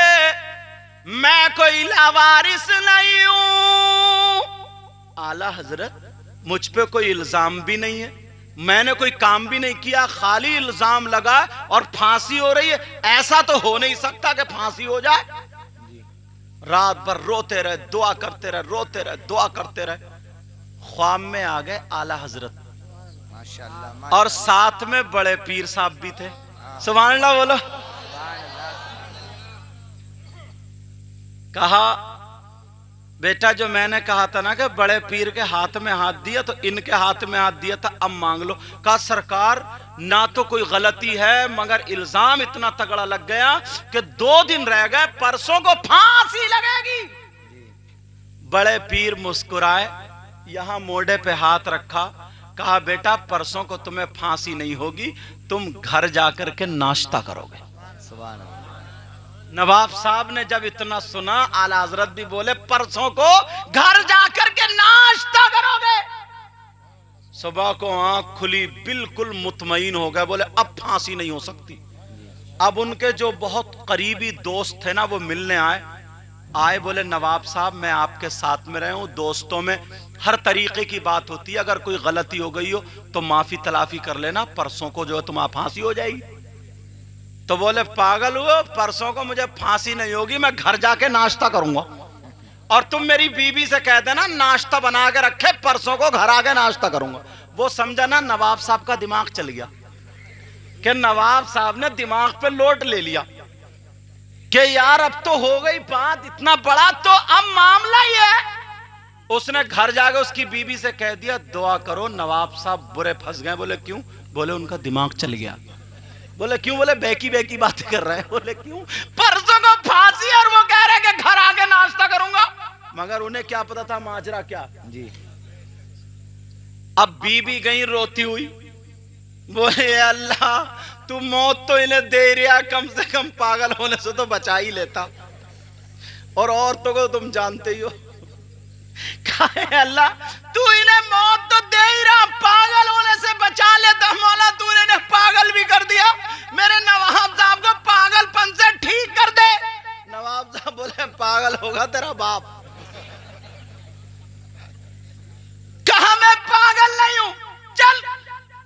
मैं कोई लावारिस नहीं हूं। आला हजरत, मुझ पे कोई इल्जाम भी नहीं है, मैंने कोई काम भी नहीं किया, खाली इल्जाम लगा और फांसी हो रही है। ऐसा तो हो नहीं सकता कि फांसी हो जाए। रात भर रोते रहे, दुआ करते रहे, रोते रहे, दुआ करते रहे। ख्वाब में आ गए आला हजरत, माशाअल्लाह, और साथ में बड़े पीर साहब भी थे। सुभान अल्लाह बोलो। कहा बेटा जो मैंने कहा था ना कि बड़े पीर के हाथ में हाथ दिया तो इनके हाथ में हाथ दिया था, अब मांग लो। कहा सरकार ना तो कोई गलती है मगर इल्जाम इतना तगड़ा लग गया कि 2 दिन रह गए, परसों को फांसी लगेगी। बड़े पीर मुस्कुराए, यहां मोढ़े पे हाथ रखा, कहा बेटा परसों को तुम्हें फांसी नहीं होगी, तुम घर जाकर के नाश्ता करोगे। सुभान अल्लाह। नवाब साहब ने जब इतना सुना, आला हजरत भी बोले परसों को घर जाकर के नाश्ता करोगे। सुबह को आंख खुली, बिल्कुल मुतमईन हो गए, बोले अब फांसी नहीं हो सकती। अब उनके जो बहुत करीबी दोस्त थे ना वो मिलने आए, बोले नवाब साहब मैं आपके साथ में रहे हूं, दोस्तों में हर तरीके की बात होती है, अगर कोई गलती हो गई हो तो माफी तलाफी कर लेना, परसों को जो है तुम्हारी फांसी हो जाएगी। तो बोले पागल हुए, परसों को मुझे फांसी नहीं होगी, मैं घर जाके नाश्ता करूंगा, और तुम मेरी बीबी से कह देना नाश्ता बना के रखे, परसों को घर आके नाश्ता करूंगा। वो समझा ना नवाब साहब का दिमाग चल गया कि नवाब साहब ने दिमाग पे लोट ले लिया कि यार अब तो हो गई बात इतना बड़ा, तो अब मामला ही है। उसने घर जाके उसकी बीबी से कह दिया दुआ करो नवाब साहब बुरे फंस गए। बोले क्यों? बोले उनका दिमाग चल गया। बोले क्यों? बोले बेकी बेकी बातें कर रहे हैं। बोले क्यों? परसों को फांसी और वो कह रहे कि घर आके नाश्ता करूंगा। मगर उन्हें क्या पता था माजरा क्या जी। अब बीबी गई रोती हुई, बोले अल्लाह तू मौत तो इन्हें दे रहा, कम से कम पागल होने से तो बचा ही लेता, और औरतों को तुम जानते ही हो। कहे अल्लाह तू इन्हें मौत तो दे ही रहा, पागल होने से बचा लेता, मौला तूने इन्हें पागल भी कर दिया, मेरे नवाब साहब को पागलपन से ठीक कर दे। नवाब साहब बोले पागल होगा तेरा बाप। कहा मैं पागल नहीं हूं, चल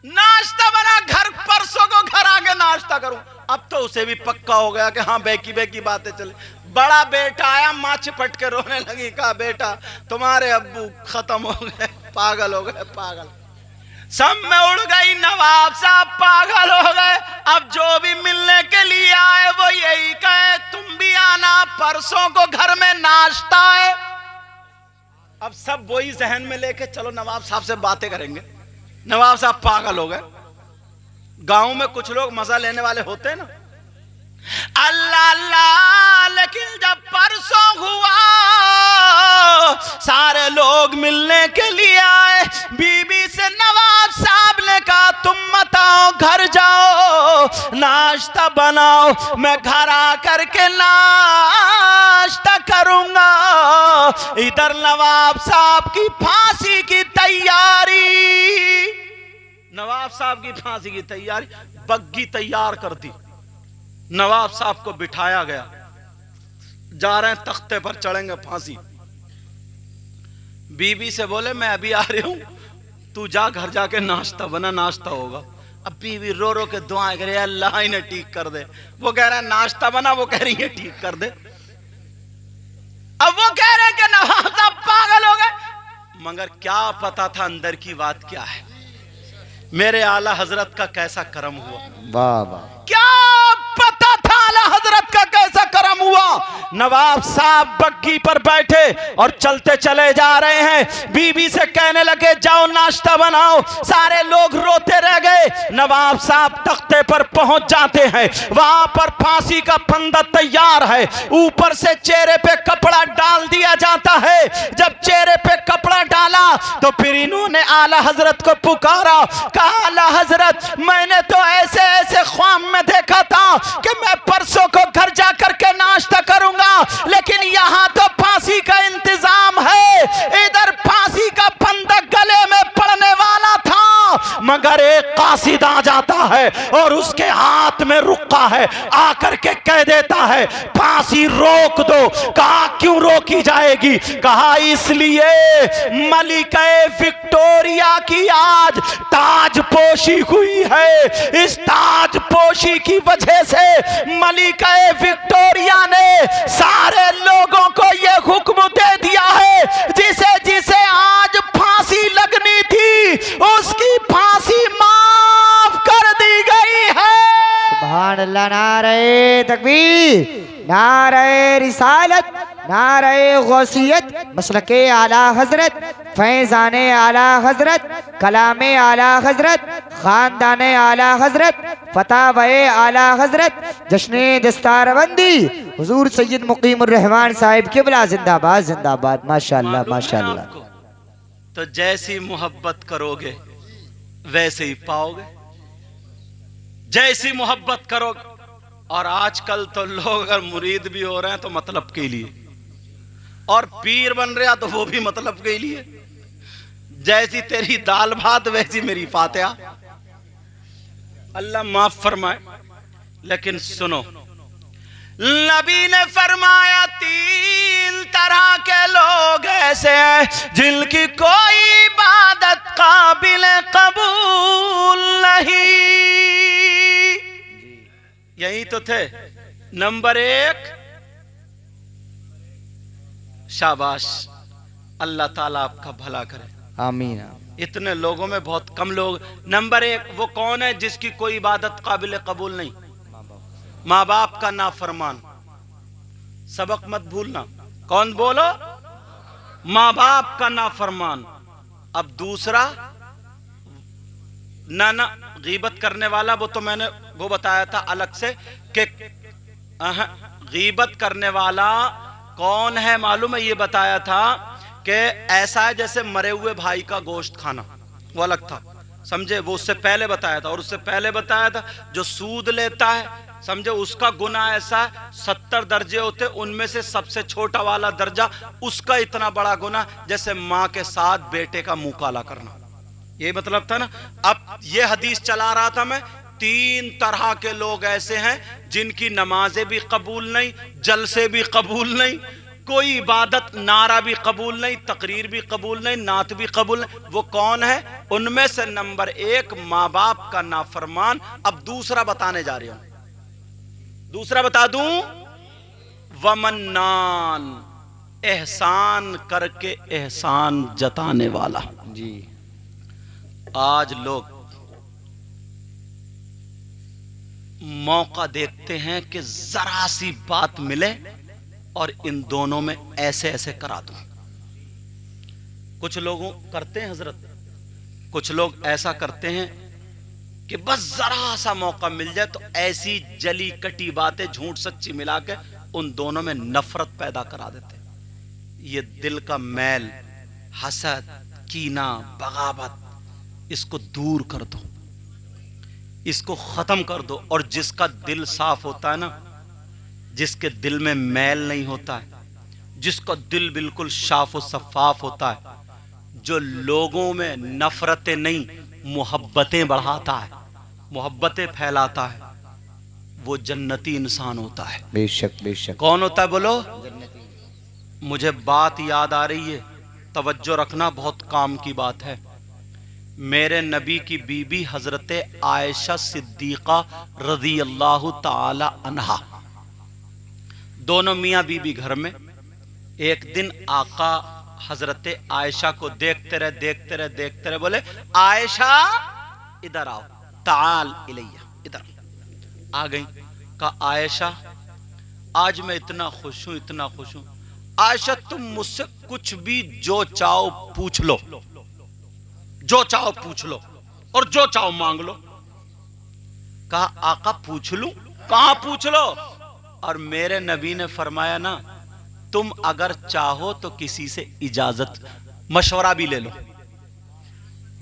नाश्ता बना, घर परसों को घर आके नाश्ता करूं। अब तो उसे भी पक्का हो गया कि हाँ बेकी बेकी बातें चले। बड़ा बेटा आया, मां चिपट के रोने लगी, कहा बेटा तुम्हारे अब्बू खत्म हो गए, पागल हो गए, पागल। सब में उड़ गई, नवाब साहब पागल हो गए। अब जो भी मिलने के लिए आए वो यही कहे तुम भी आना, परसों को घर में नाश्ता है। अब सब वही जहन में लेके चलो नवाब साहब से बातें करेंगे। नवाब साहब पागल हो गए। गांव में कुछ लोग मजा लेने वाले होते हैं ना, अल्लाह अल्लाह, लेकिन जब परसों हुआ सारे लोग मिलने के लिए आए। बीबी से नवाब साहब ने कहा तुम मत आओ, घर जाओ, नाश्ता बनाओ, मैं घर आकर के नाश्ता करूंगा। इधर नवाब साहब की फांसी की तैयारी, नवाब साहब की फांसी की तैयारी, बग्गी तैयार कर दी। नवाब साहब को बिठाया गया, जा रहे हैं तख्ते पर चढ़ेंगे फांसी। बीबी से बोले मैं अभी आ रही हूं, तू जा घर जाके नाश्ता बना, नाश्ता होगा। अब बीवी रो रो के दुआएं करे अल्लाह इन्हें ठीक कर दे। वो कह रहा है नाश्ता बना, वो कह रही है ठीक कर दे। अब वो कह रहे हैं कि नवाब साहब पागल हो गए, मगर क्या पता था अंदर की बात क्या है। मेरे आला हजरत का कैसा करम हुआ, वाह वाह। क्या पता था आला हजरत का कैसा करम हुआ। नवाब साहब बग्गी पर बैठे और चलते चले जा रहे हैं। बीबी से कहने लगे जाओ नाश्ता बनाओ। सारे लोग रोते रह गए। नवाब साहब तख्ते पर पहुंच जाते हैं, वहां पर फांसी का फंदा तैयार है, ऊपर से चेहरे पे कपड़ा डाल दिया जाता है। जब चेहरे पे कपड़ा डाला तो फिर इन्होंने आला हजरत को पुकारा, कहा आला हजरत मैंने तो ऐसे ऐसे ख्वाब में देखा था कि मैं परसों को घर जाकर के नाश्ता करूंगा, लेकिन यहाँ तो फांसी का इंतजाम है। इधर फांसी का फंदा गले में पड़ने वाला था, मगर अगर एक कासिद आ जाता है और उसके हाथ में रुक्का है, आकर के कह देता है फांसी रोक दो। कहा क्यों रोकी जाएगी? कहा इसलिए मलिका विक्टोरिया की आज ताजपोशी हुई है। इस ताजपोशी की वजह से मलिका विक्टोरिया ने सारे लोगों को यह हुक्म दे दिया है, जिसे जिसे आज फांसी लगनी थी उसकी फांसी माफ कर दी गई है। सुभान अल्लाह। नारे तकबीर, नारे रिसालत, नारे गौसियत, मसलके आला हजरत, फैजाने आला हजरत, कलामे आला हजरत, खानदाने आला हजरत, फतावे आला हजरत, जश्ने दस्तारबंदी हुजूर सैयद मुकीमुर रहमान साहिब किबला जिंदाबाद जिंदाबाद। माशाअल्लाह माशाअल्लाह। तो जैसी मोहब्बत करोगे वैसे ही पाओगे, जैसी मोहब्बत करोगे। और आजकल तो लोग अगर मुरीद भी हो रहे हैं तो मतलब के लिए, और पीर बन रहा तो वो भी मतलब के लिए। जैसी तेरी दाल भात वैसी मेरी फातिहा। अल्लाह माफ फरमाए। लेकिन सुनो, नबी ने फरमाया 3 तरह के लोग ऐसे हैं जिनकी कोई इबादत काबिल कबूल नहीं। यही तो थे। नंबर 1, शाबाश, अल्लाह ताला आपका भला करे, आमीन। इतने लोगों में बहुत कम लोग। नंबर 1 वो कौन है जिसकी कोई इबादत काबिल कबूल नहीं? माँ बाप का नाफरमान। सबक मत भूलना। कौन बोलो? माँ बाप का नाफरमान। अब दूसरा, ना गीबत करने वाला, वो तो मैंने वो बताया था अलग से कि गीबत करने वाला कौन है मालूम है? ये बताया था कि ऐसा है जैसे मरे हुए भाई का गोश्त खाना, वो अलग था, समझे? वो उससे पहले बताया था। और उससे पहले बताया था जो सूद लेता है, समझे, उसका गुनाह ऐसा है 70 दर्जे होते, उनमें से सबसे छोटा वाला दर्जा उसका इतना बड़ा गुनाह जैसे माँ के साथ बेटे का मुंह काला करना। ये मतलब था ना। अब ये हदीस चला रहा था मैं। 3 तरह के लोग ऐसे हैं जिनकी नमाजें भी कबूल नहीं, जलसे भी कबूल नहीं, कोई इबादत, नारा भी कबूल नहीं, तकरीर भी कबूल नहीं, नात भी कबूल नहीं। वो कौन है? उनमें से नंबर 1 माँ बाप का नाफरमान। अब दूसरा बताने जा रही हूं। दूसरा बता दूं, वमन्नान, एहसान करके एहसान जताने वाला। जी। आज लोग मौका देखते हैं कि जरा सी बात मिले और इन दोनों में ऐसे ऐसे करा दूं। कुछ लोगों करते हैं हजरत, कुछ लोग ऐसा करते हैं कि बस जरा सा मौका मिल जाए तो ऐसी जली कटी बातें झूठ सच्ची मिला के उन दोनों में नफरत पैदा करा देते। ये दिल का मैल, हसद, कीना, बगावत, इसको दूर कर दो, इसको खत्म कर दो। और जिसका दिल साफ होता है ना, जिसके दिल में मैल नहीं होता है, जिसका दिल बिल्कुल साफ और शफाफ होता है, जो लोगों में नफरतें नहीं मोहब्बतें बढ़ाता है, मोहब्बतें फैलाता है, वो जन्नती इंसान होता है। बेशक बेशक। कौन होता है बोलो? मुझे बात याद आ रही है, तवज्जो रखना, बहुत काम की बात है। मेरे नबी की बीबी हजरत आयशा सिद्दीका रज़ी अल्लाह ताला अन्हा, दोनों मियाँ बीबी घर में। एक दिन आका हजरत आयशा को देखते रहे, बोले आयशा इधर आओ, ताल इलैया, इधर आ गई। कहा आयशा आज मैं इतना खुश हूं। आयशा तुम मुझसे कुछ भी जो चाहो पूछ लो, जो चाहो पूछ लो और जो चाहो मांग लो। कहा आका पूछ लूं? कहां पूछ लो? और मेरे नबी ने फरमाया ना, तुम अगर चाहो तो किसी से इजाजत मशवरा भी ले लो।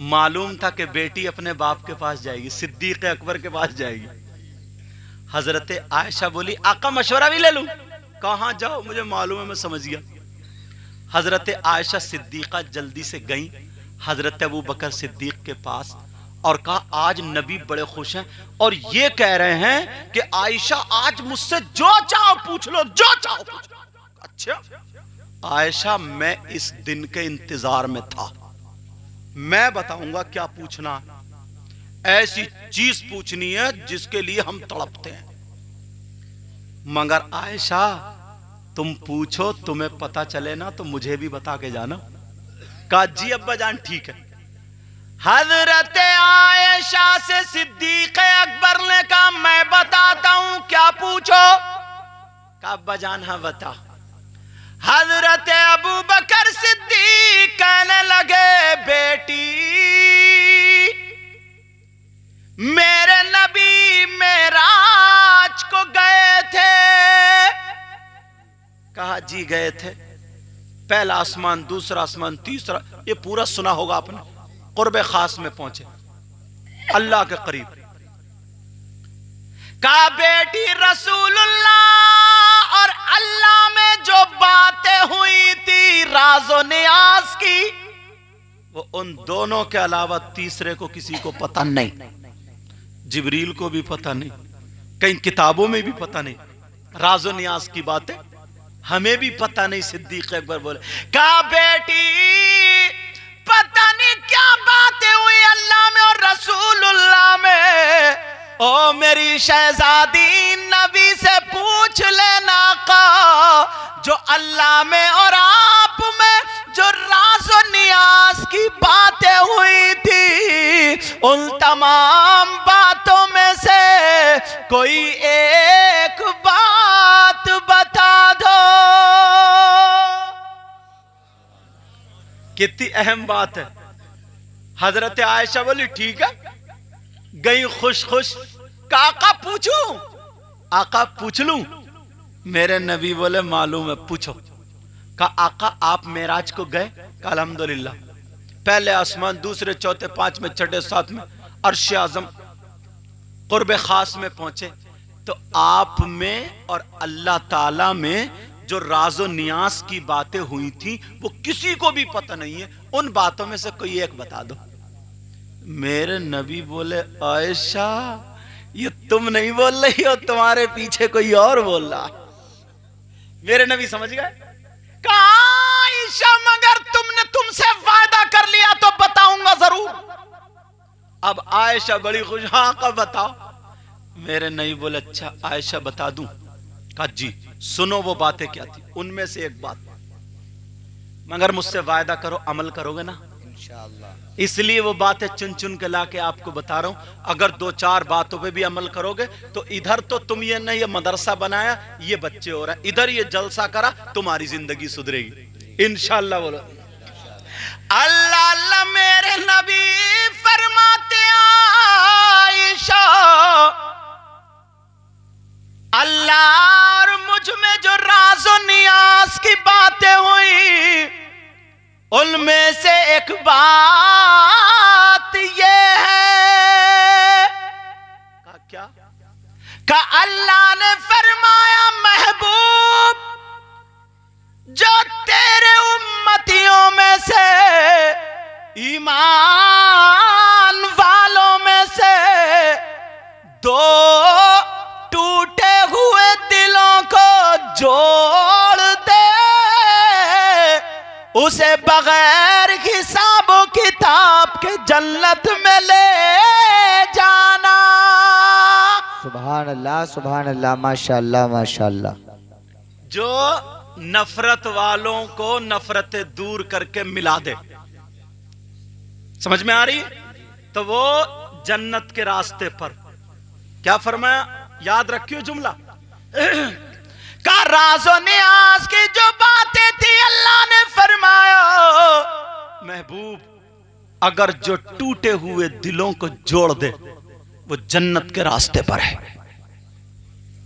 मालूम था कि बेटी अपने बाप के पास जाएगी, सिद्दीक अकबर के पास जाएगी। हजरत आयशा बोली आका मशवरा भी ले लूं? कहां जाओ, मुझे मालूम है, मैं समझ गया। हजरत आयशा सिद्दीका जल्दी से गई हजरत अबू बकर सिद्दीक के पास और कहा आज नबी बड़े खुश हैं और ये कह रहे हैं कि आयशा आज मुझसे जो चाहो पूछ लो, जो चाहो पूछ लो। अच्छा आयशा, मैं इस दिन के इंतजार में था, मैं बताऊंगा क्या पूछना। ऐसी चीज पूछनी है जिसके लिए हम तड़पते हैं। मगर आयशा तुम पूछो, तुम्हें पता चले ना तो मुझे भी बता के जाना। कहा जी अब्बा जान ठीक है। हजरत आयशा से सिद्दीक अकबर ने कहा मैं बताता हूं, क्या पूछो। कहा अब्बा जान हाँ बता। हजरत अबू बकर सिद्दीक कहने लगे बेटी मेरे नबी मेराज को गए थे। कहा जी गए थे, पहला आसमान, दूसरा आसमान, तीसरा, ये पूरा सुना होगा आपने। कुर्बे खास में पहुंचे, अल्लाह के करीब। कहा बेटी रसूलुल्लाह और अल्लाह में जो बातें हुई थी राज़ो नियाज की, वो उन दोनों के अलावा तीसरे को किसी को पता नहीं। जिब्रील को भी पता नहीं, कहीं किताबों में भी पता नहीं। राज़ो नियाज की बातें हमें भी पता नहीं। सिद्दीक अकबर बोले कहा बेटी पता नहीं क्या बातें हुई अल्लाह में और रसूलुल्लाह में। ओ मेरी शहजादी नबी से पूछ लेना का जो अल्लाह में और आप में जो राज़ो नियाज की बातें हुई थी, उन तमाम बातों में से कोई एक बात बता दो। कितनी अहम बात है। हजरत आयशा बोली ठीक है, गई खुश खुश। काका पूछूं? आका पूछ लूं? मेरे नबी बोले मालूम है, पूछो। का आका आप मेराज को गए? का अल्हम्दुलिल्लाह, पहले आसमान, दूसरे, चौथे, पांचवें, छठे, सातवें, अर्श आजम, कुर्बे खास में पहुंचे। तो आप में और अल्लाह ताला में जो राज़ो नियास की बातें हुई थी वो किसी को भी पता नहीं है। उन बातों में से कोई एक बता दो। मेरे नबी बोले आयशा ये तुम नहीं बोल रही हो, तुम्हारे पीछे कोई और बोल रहा। मेरे नबी समझ गए। कहा आयशा मगर तुमसे वादा कर लिया तो बताऊंगा जरूर। अब आयशा बड़ी खुश, हाँ कब बताओ। मेरे नबी बोले अच्छा आयशा बता दूं? कहा जी सुनो वो बातें क्या थी। उनमें से एक बात, मगर मुझसे वायदा करो अमल करोगे ना इंशाअल्लाह। इसलिए वो बातें चुन चुन के लाके आपको बता रहा हूं। अगर दो चार बातों पे भी अमल करोगे तो इधर तो तुम ये नहीं ये मदरसा बनाया, ये बच्चे हो रहा है, इधर ये जलसा करा, तुम्हारी जिंदगी सुधरेगी इंशाअल्लाह। बोलो अल्लाह अल्लाह। मेरे नबी फरमाते आयशा अल्लाह और मुझ में जो राज़ो नियास की बातें हुई उनमें से एक बात ये है। क्या? का अल्लाह ने फरमाया महबूब जो तेरे उम्मतियों में से ईमान वालों में से दो टूटे हुए दिलों को जोड़ दे, उसे बगैर हिसाब किताब के जन्नत में ले जाना। सुभान अल्लाह, माशाअल्लाह माशाअल्लाह। जो नफरत वालों को नफरतें दूर करके मिला दे, समझ में आ रही? तो वो जन्नत के रास्ते पर। क्या फरमाया? याद रखियो जुमला। का राज़ो नियाज की जो बातें थी अल्लाह ने फरमाया महबूब अगर जो टूटे हुए दिलों को जोड़ दे वो जन्नत के रास्ते पर है,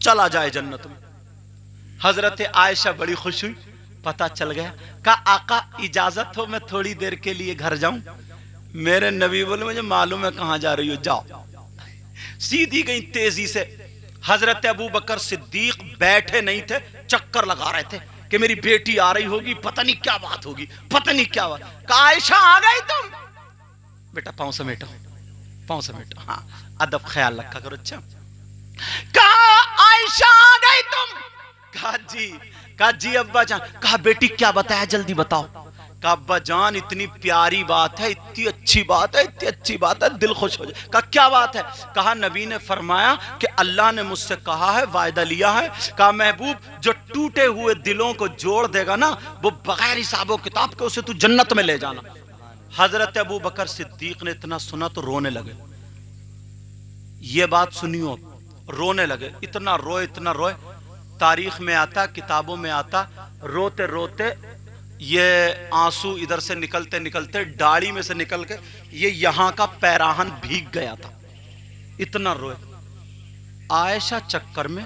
चला जाए जन्नत में। हजरत आयशा बड़ी खुश हुई, पता चल गया। का आका इजाजत हो मैं थोड़ी देर के लिए घर जाऊं? मेरे नबी बोले मुझे मालूम है कहां जा रही हो, जाओ। सीधी गई तेजी से। हजरत अबू बकर सिद्दीक बैठे नहीं थे, चक्कर लगा रहे थे कि मेरी बेटी आ रही होगी, पता नहीं क्या बात होगी, पता नहीं क्या बात। आयशा आ गई तुम? बेटा पांव समेटो, पाँव समेटो, हाँ अदब ख्याल रखा करो। अच्छा, कहा आयशा आ गई तुम? कहा जी अब्बा जान। कहा बेटी क्या बताया, जल्दी बताओ। कहा अब्बा जान इतनी प्यारी बात है, इतनी अच्छी बात है, इतनी अच्छी बात है, दिल खुश हो जाए। कहा क्या बात है? कहा नबी ने फरमाया कि अल्लाह ने मुझसे कहा है, वायदा लिया है। कहा महबूब जो टूटे हुए दिलों को जोड़ देगा ना, वो बगैर हिसाब किताब के उसे तू जन्नत में ले जाना। हजरत अबू बकर सिद्दीक ने इतना सुना तो रोने लगे। ये बात सुनियो, रोने लगे, इतना रोए इतना रोए। तारीख में आता, किताबों में आता, रोते रोते ये आंसू इधर से निकलते निकलते दाढ़ी में से निकल के ये यहां का पैराहन भीग गया था, इतना रोए। आयशा चक्कर में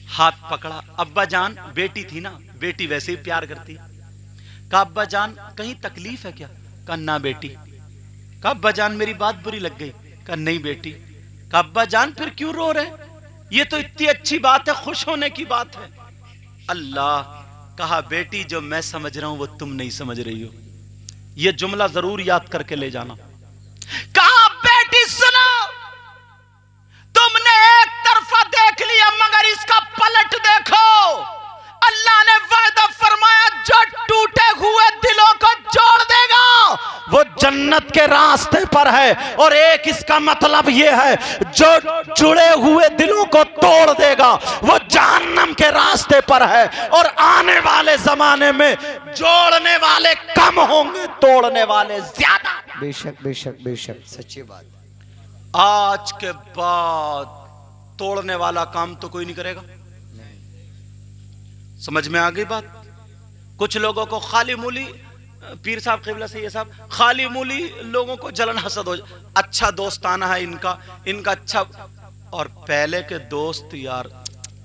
हाथ पकड़ा, अब्बा जान, बेटी थी ना, बेटी वैसे ही प्यार करती। कहा अब्बा जान कहीं तकलीफ है क्या? कहा ना बेटी। कहा अब्बा जान मेरी बात बुरी लग गई? कहा नहीं बेटी। कहा अब्बा जान फिर क्यों रो रहे? ये तो इतनी अच्छी बात है, खुश होने की बात है। अल्लाह। कहा बेटी जो मैं समझ रहा हूं वो तुम नहीं समझ रही हो, ये जुमला जरूर याद करके ले जाना। कहा बेटी सुनो, तुमने एक तरफा देख लिया मगर इसका पलट देखो। अल्लाह ने वादा फरमाया जो टूटे हुए दिलों को जोड़ देगा वो जन्नत के रास्ते पर है, और एक इसका मतलब यह है जो जुड़े हुए दिलों को तोड़ देगा वो जहन्नम के रास्ते पर है। और आने वाले जमाने में जोड़ने वाले कम होंगे, तोड़ने वाले ज्यादा। बेशक बेशक बेशक, सच्ची बात। आज के बाद तोड़ने वाला काम तो कोई नहीं करेगा। समझ में आ गई बात? कुछ लोगों को खाली मूली, पीर साहब क़िबला से ये साहब, खाली मूली लोगों को जलन हसद हो जाए। अच्छा दोस्ताना है इनका अच्छा, और पहले के दोस्त यार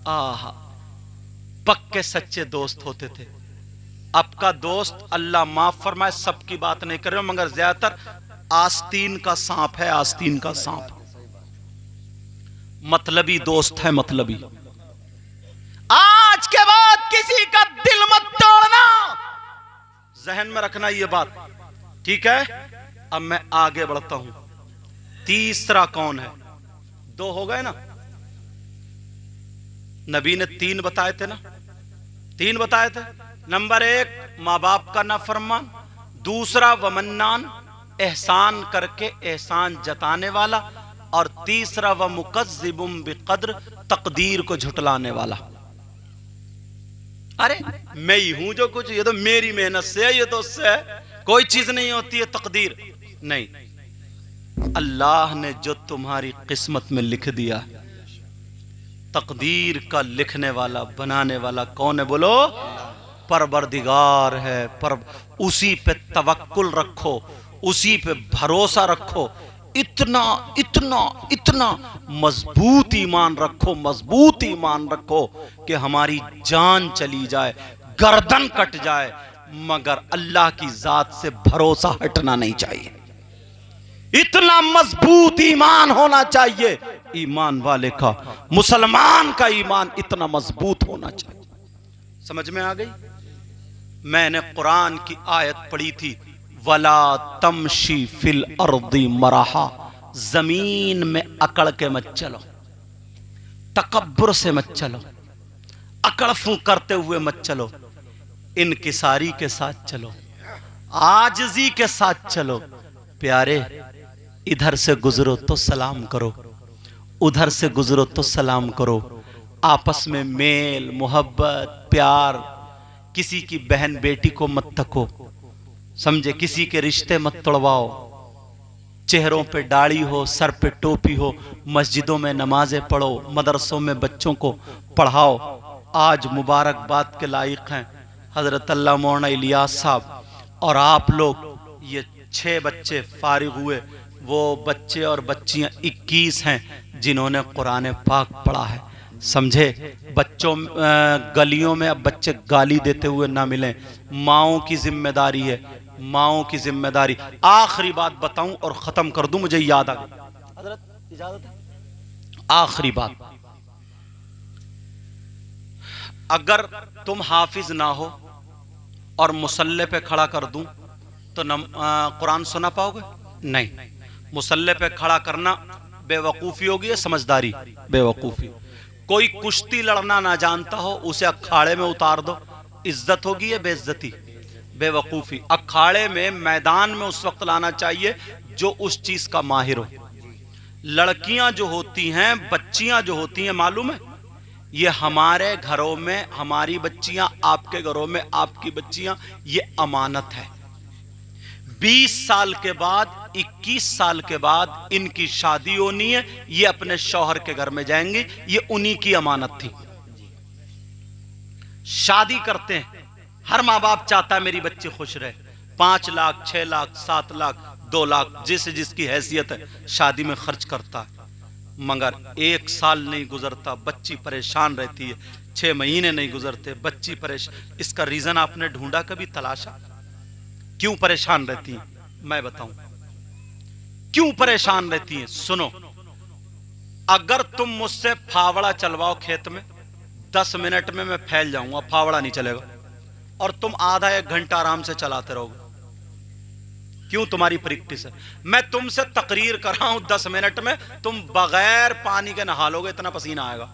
आहा पक्के सच्चे दोस्त होते थे। अब का दोस्त अल्लाह माफ फरमाए, सबकी बात नहीं कर रहे हो, मगर ज्यादातर आस्तीन का सांप है, आस्तीन का सांप। मतलबी दोस्त है, मतलबी। आज के बाद किसी का दिल मत तोड़ना, जहन में रखना ये बात, ठीक है? अब मैं आगे बढ़ता हूं। तीसरा कौन है? 2 हो गए ना, नबी ने 3 बताए थे ना, 3 बताए थे। नंबर 1 माँ बाप का नाफरमान, दूसरा वमन्नान एहसान करके एहसान जताने वाला, और तीसरा व मुकज़्ज़िबुम बिक़द्र तकदीर को झुटलाने वाला। अरे मैं ही हूं जो कुछ, ये तो मेरी मेहनत से है, ये तो उससे है, कोई चीज नहीं होती है तकदीर। नहीं, अल्लाह ने जो तुम्हारी किस्मत में लिख दिया, तकदीर का लिखने वाला बनाने वाला कौन है? बोलो, परवरदिगार है। पर उसी पे तवक्कुल रखो, उसी पे भरोसा रखो, इतना इतना इतना मजबूत ईमान रखो, मजबूत ईमान रखो कि हमारी जान चली जाए, गर्दन कट जाए, मगर अल्लाह की जात से भरोसा हटना नहीं चाहिए। इतना मजबूत ईमान होना चाहिए, ईमान वाले का, मुसलमान का ईमान इतना मजबूत होना चाहिए। समझ में आ गई? मैंने कुरान की आयत पढ़ी थी, वला तमशी फिल अर्दी मराहा, जमीन में अकड़ के मत चलो, तकब्बुर से मत चलो, अकड़ फूंक करते हुए मत चलो, इनकिसारी के साथ चलो, आजिजी के साथ चलो। प्यारे, इधर से गुजरो तो सलाम करो, उधर से गुजरो तो सलाम करो। आपस में मेल मोहब्बत प्यार, किसी की बहन बेटी को मत तको, समझे? किसी के रिश्ते मत तोड़वाओ। चेहरों पे दाढ़ी हो, सर पे टोपी हो, मस्जिदों में नमाजें पढ़ो, मदरसों में बच्चों को पढ़ाओ। आज मुबारकबाद के लायक हैं हजरत अल्लाह मौलाना इलियास साहब, और आप लोग ये 6 बच्चे फारिग हुए, वो बच्चे और बच्चियां 21 हैं जिन्होंने कुरान पाक पढ़ा है। समझे? बच्चों गलियों में अब बच्चे गाली देते हुए ना मिलें, माओं की जिम्मेदारी है, माओं की जिम्मेदारी। आखिरी बात बताऊं और खत्म कर दूं, मुझे याद आ गई, हजरत इजाजत है? आखिरी बात, अगर तुम हाफिज ना हो और मुसल्ले पे खड़ा कर दूं तो कुरान सुना पाओगे? नहीं। मुसल्ले पे खड़ा करना बेवकूफी होगी या समझदारी? बेवकूफी। कोई कुश्ती लड़ना ना जानता हो उसे अखाड़े में उतार दो, इज्जत होगी या बेइज्जती? बेवकूफी। अखाड़े में, मैदान में उस वक्त लाना चाहिए जो उस चीज का माहिर हो। लड़कियां जो होती हैं, बच्चियां जो होती हैं, मालूम है ये हमारे घरों में हमारी बच्चियां, आपके घरों में आपकी बच्चियां, ये अमानत है। 20 साल के बाद, 21 साल के बाद इनकी शादी होनी है, ये अपने शौहर के घर में जाएंगी, ये उन्हीं की अमानत थी। शादी करते हैं, हर माँ बाप चाहता है मेरी बच्ची खुश रहे। 5 लाख, 6 लाख, 7 लाख, 2 लाख, जिस जिसकी हैसियत है शादी में खर्च करता है। मगर 1 साल नहीं गुजरता, बच्ची परेशान रहती है। 6 महीने नहीं गुजरते, बच्ची परेशान। इसका रीजन आपने ढूंढा, कभी तलाशा? क्यों परेशान रहती है? मैं बताऊं क्यों परेशान रहती है। सुनो, अगर तुम मुझसे फावड़ा चलवाओ खेत में, 10 मिनट में मैं फैल जाऊंगा, फावड़ा नहीं चलेगा, और तुम आधा 1 घंटा आराम से चलाते रहोगे। क्यों? तुम्हारी प्रैक्टिस है। मैं तुमसे तकरीर कर रहा हूं, 10 मिनट में तुम बगैर पानी के नहा लोगे, इतना पसीना आएगा।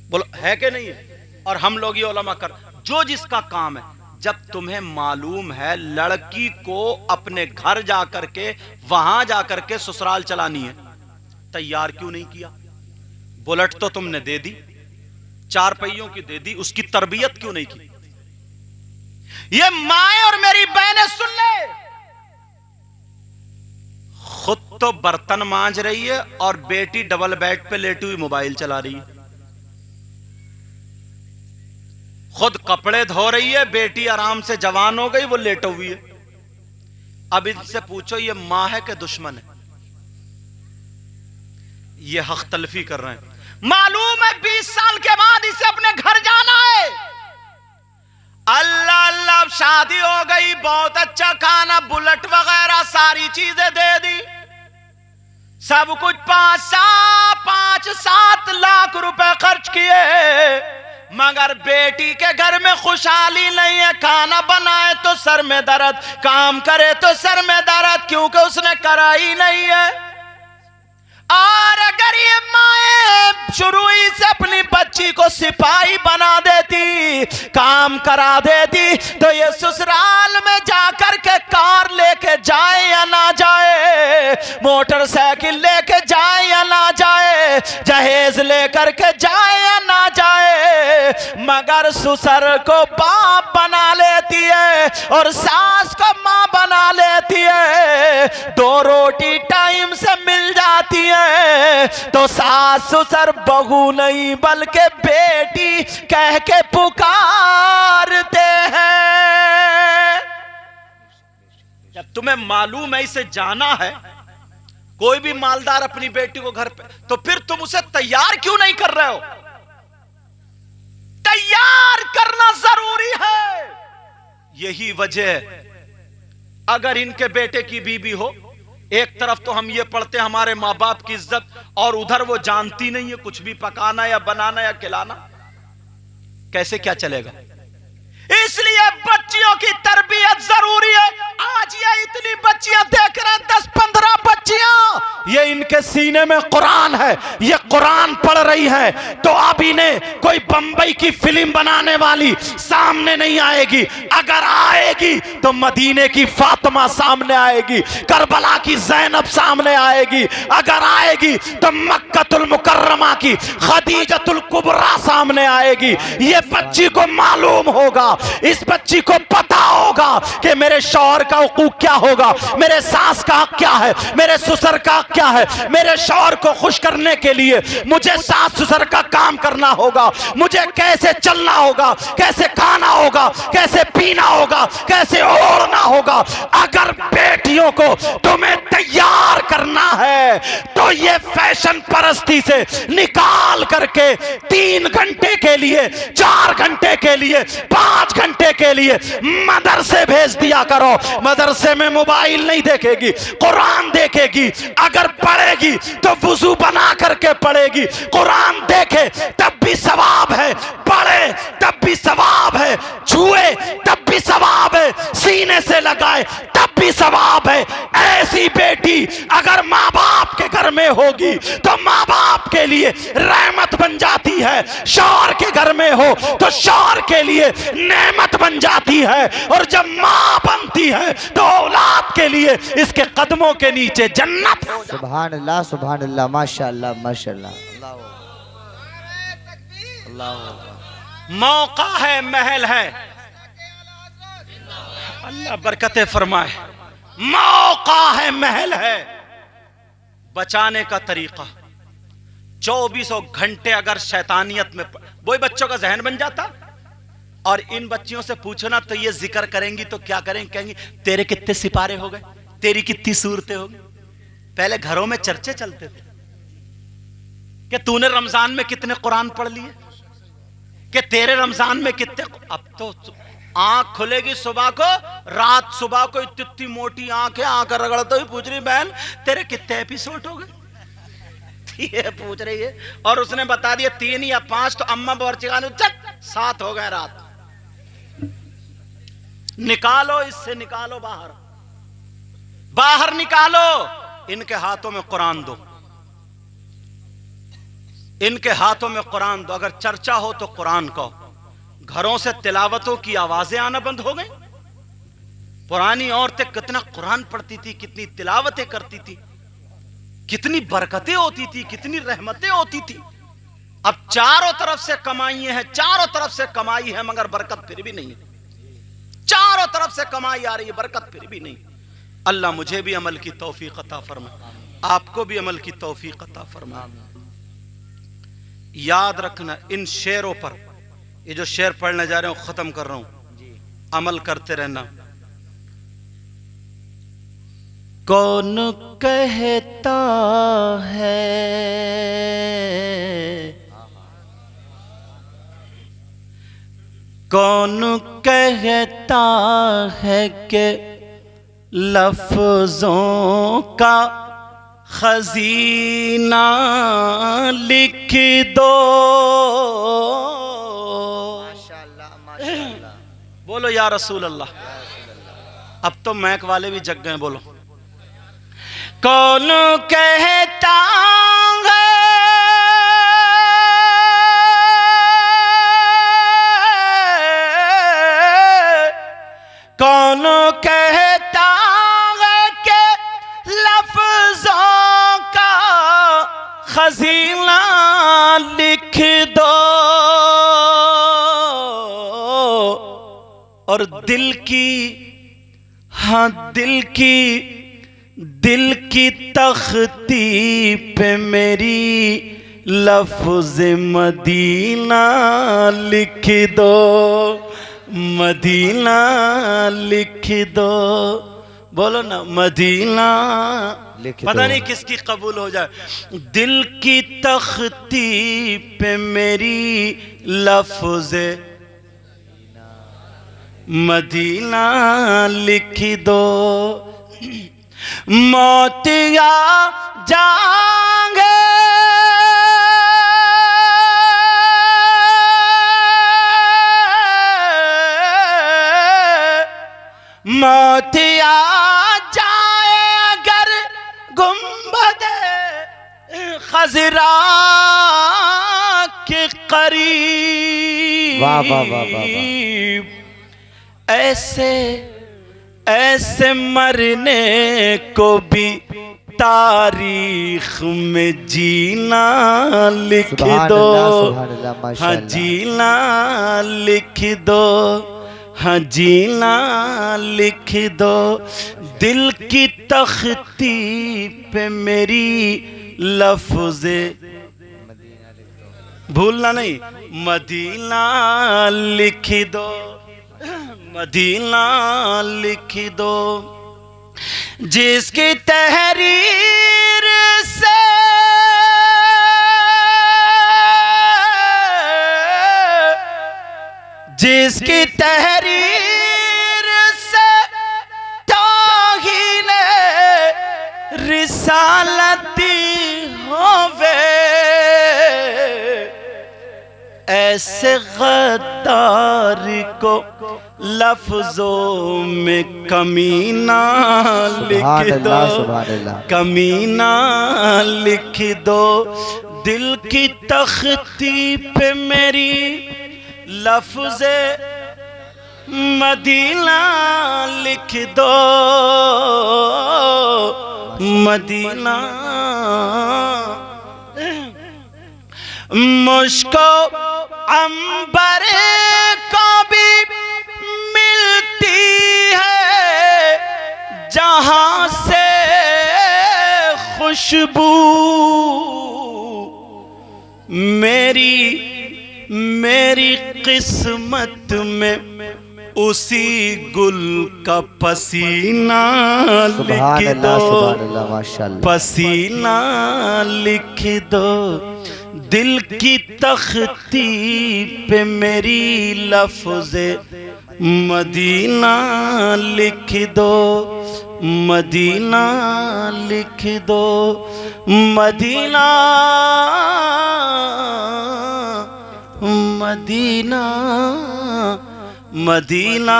बोलो है कि नहीं है? और हम लोग ये उलमा कर, जो जिसका काम है, जब तुम्हें मालूम है लड़की को अपने घर जाकर के, वहां जाकर के ससुराल चलानी है, तैयार क्यों नहीं किया? बुलेट तो तुमने दे दी, 4 पहियों की दे दी, उसकी तरबियत क्यों नहीं की? ये माए और मेरी बहनें सुन ले, खुद तो बर्तन मांज रही है और बेटी डबल बेड पे लेटी हुई मोबाइल चला रही है। खुद कपड़े धो रही है, बेटी आराम से जवान हो गई, वो लेटी हुई है। अब इनसे पूछो ये मां है कि दुश्मन है? ये हक तलफी कर रहे हैं। मालूम है 20 साल के बाद इसे अपने घर जाना है। अल्लाह अल्लाह, शादी हो गई, बहुत अच्छा खाना, बुलेट वगैरह सारी चीजें दे दी, सब कुछ 5-7 लाख रुपए खर्च किए, मगर बेटी के घर में खुशहाली नहीं है। खाना बनाए तो सर में दर्द, काम करे तो सर में दर्द, क्योंकि उसने करा ही नहीं है। और अगर ये माए शुरू ही से अपनी बच्ची को सिपाही बना देती, काम करा देती, तो ये ससुराल में जाकर के कार लेके जाए या ना जाए, मोटरसाइकिल लेके जाए या ना जाए, जहेज लेकर के जाए या ना जाए, मगर ससुर को बाप बना लेती है और सास को माँ बना लेती है। 2 रोटी टाइम से मिल जाती है तो सास ससुर बहू नहीं बल्कि बेटी कह के पुकारते हैं। जब तुम्हें मालूम है इसे जाना है, कोई भी मालदार अपनी बेटी को घर पे, तो फिर तुम उसे तैयार क्यों नहीं कर रहे हो? तैयार करना जरूरी है। यही वजह, अगर इनके बेटे की बीबी हो, एक तरफ तो हम ये पढ़ते हैं हमारे माँ बाप की इज्जत, और उधर वो जानती नहीं है कुछ भी पकाना या बनाना या खिलाना, कैसे क्या चलेगा? इसलिए बच्चियों की तरबियत जरूरी है। आज ये इतनी बच्चियां देख रहे हैं, 10-15 बच्चियां, ये इनके सीने में कुरान है, ये कुरान पढ़ रही है, तो अब इन्हें कोई बंबई की फिल्म बनाने वाली सामने नहीं आएगी। अगर आएगी तो मदीने की फातिमा सामने आएगी, करबला की ज़ैनब सामने आएगी, अगर आएगी तो मक्कतुल मुकर्रमा की खदीजतुल कुबरा सामने आएगी। ये बच्ची को मालूम होगा, इस बच्ची को पता होगा कि मेरे शौहर का हुकूक क्या होगा, मेरे सास का हक क्या है, मेरे ससुर का हक क्या है। मेरे शौहर को खुश करने के लिए मुझे सास ससुर का काम करना होगा, मुझे कैसे चलना होगा, कैसे खाना होगा, कैसे पीना होगा, कैसे ओढ़ना होगा। अगर बेटियों को तुम्हें तैयार करना है तो ये फैशन परस्ती से निकाल करके 3 घंटे के लिए, 4 घंटे के लिए, 5 घंटे के लिए मदरसे भेज दिया करो। मदरसे में मोबाइल नहीं देखेगी, कुरान देखेगी। अगर पढ़ेगी तो वुजू बना करके पढ़ेगी। कुरान देखे तब भी सवाब है, पढ़े तब भी सवाब है, छुए तब भी सवाब है, सीने से लगाए तब भी सवाब है। ऐसी बेटी अगर माँ बाप के घर में होगी तो माँ बाप के लिए रहमत बन जाती है, शौहर के घर में हो तो शौहर के लिए नेमत बन जाती है, और जब माँ बनती है तो औलाद के लिए इसके कदमों के नीचे जन्नत। सुभान अल्लाह, सुभान अल्लाह, माशाअल्लाह, माशाअल्लाह। मौका है, महल है, अल्लाह बरकतें फरमाए। मौका है, महल है। बचाने का तरीका 24 घंटे अगर शैतानियत में वही बच्चों का जहन बन जाता, और इन बच्चियों से पूछना तो ये जिक्र करेंगी तो क्या करेंगी, कहेंगी तेरे कितने सिपारे हो गए, तेरी कितनी सूरतें हो गई। पहले घरों में चर्चे चलते थे कि तूने रमजान में कितने कुरान पढ़ लिए, कि तेरे रमजान में कितने। अब तो आंख खुलेगी सुबह को, रात सुबह को इतनी मोटी आंखें, आंख रगड़ते हुए पूछ रही बहन तेरे कितने एपिसोड हो गए, ये पूछ रही है। और उसने बता दिया 3 या 5, तो अम्मा बर्चिगान 7 हो गए रात। निकालो, इससे निकालो बाहर, बाहर निकालो। इनके हाथों में कुरान दो, इनके हाथों में कुरान दो। अगर चर्चा हो तो कुरान को। घरों से तिलावतों की आवाजें आना बंद हो गई। पुरानी औरतें कितना कुरान पढ़ती थी, कितनी तिलावतें करती थी, कितनी बरकतें होती थी, कितनी रहमतें होती थी। अब चारों तरफ से कमाई है, चारों तरफ से कमाई है, मगर बरकत फिर भी नहीं। चारों तरफ से कमाई आ रही है, बरकत फिर भी नहीं। अल्लाह मुझे भी अमल की तौफीक अता फरमाए, आपको भी अमल की तौफीक अता फरमाए। याद रखना इन शेरों पर, ये जो शेर पढ़ने जा रहे हो खत्म कर रहा हूं, अमल करते रहना। कौन कहता है, कौन कहता है कि लफ्जों का खजीना लिख दो। माशाअल्लाह, माशाअल्लाह। बोलो या रसूल अल्लाह। अब तो मैक वाले भी जग गए, बोलो। कौन कहता है, कौन कहता है कि लफ्जों का खजीना लिख दो, और दिल की, हाँ दिल की तख्ती पे मेरी लफ्ज मदीना लिख दो, मदीना लिख दो। बोलो ना मदीना। पता नहीं किसकी कबूल हो जाए। दिल की तख्ती पे मेरी लफ्ज मदीना लिख दो। मौत या जाएंगे, मौत आ जाए अगर गुंबदे खजरा के करीब। वाह वाह वाह वाह वाह। ऐसे ऐसे मरने को भी तारीख में जीना लिख दो। हाँ जीना लिख दो, हाँ जीना लिख दो। दिल की तख्ती पे मेरी लफ्ज़े भूलना नहीं, मदीना लिख दो, मदीना लिख दो। जिसकी तहरीर से जिसकी तहरीर से तौहीन रिसालती होवे, ऐसे गद्दार को लफ्जों में कमीना लिख दो, कमीना लिख दो। दिल की तख्ती पे मेरी लफ्ज़े मदीना लिख दो, मदीना। मुझको अंबर को भी मिलती है जहां से खुशबू, मेरी किस्मत में उसी गुल का पसीना लिख दो, पसीना लिख दो। दिल की तख्ती पे मेरी लफ्ज़े मदीना लिख दो, मदीना लिख दो, मदीना, मदीना, मदीना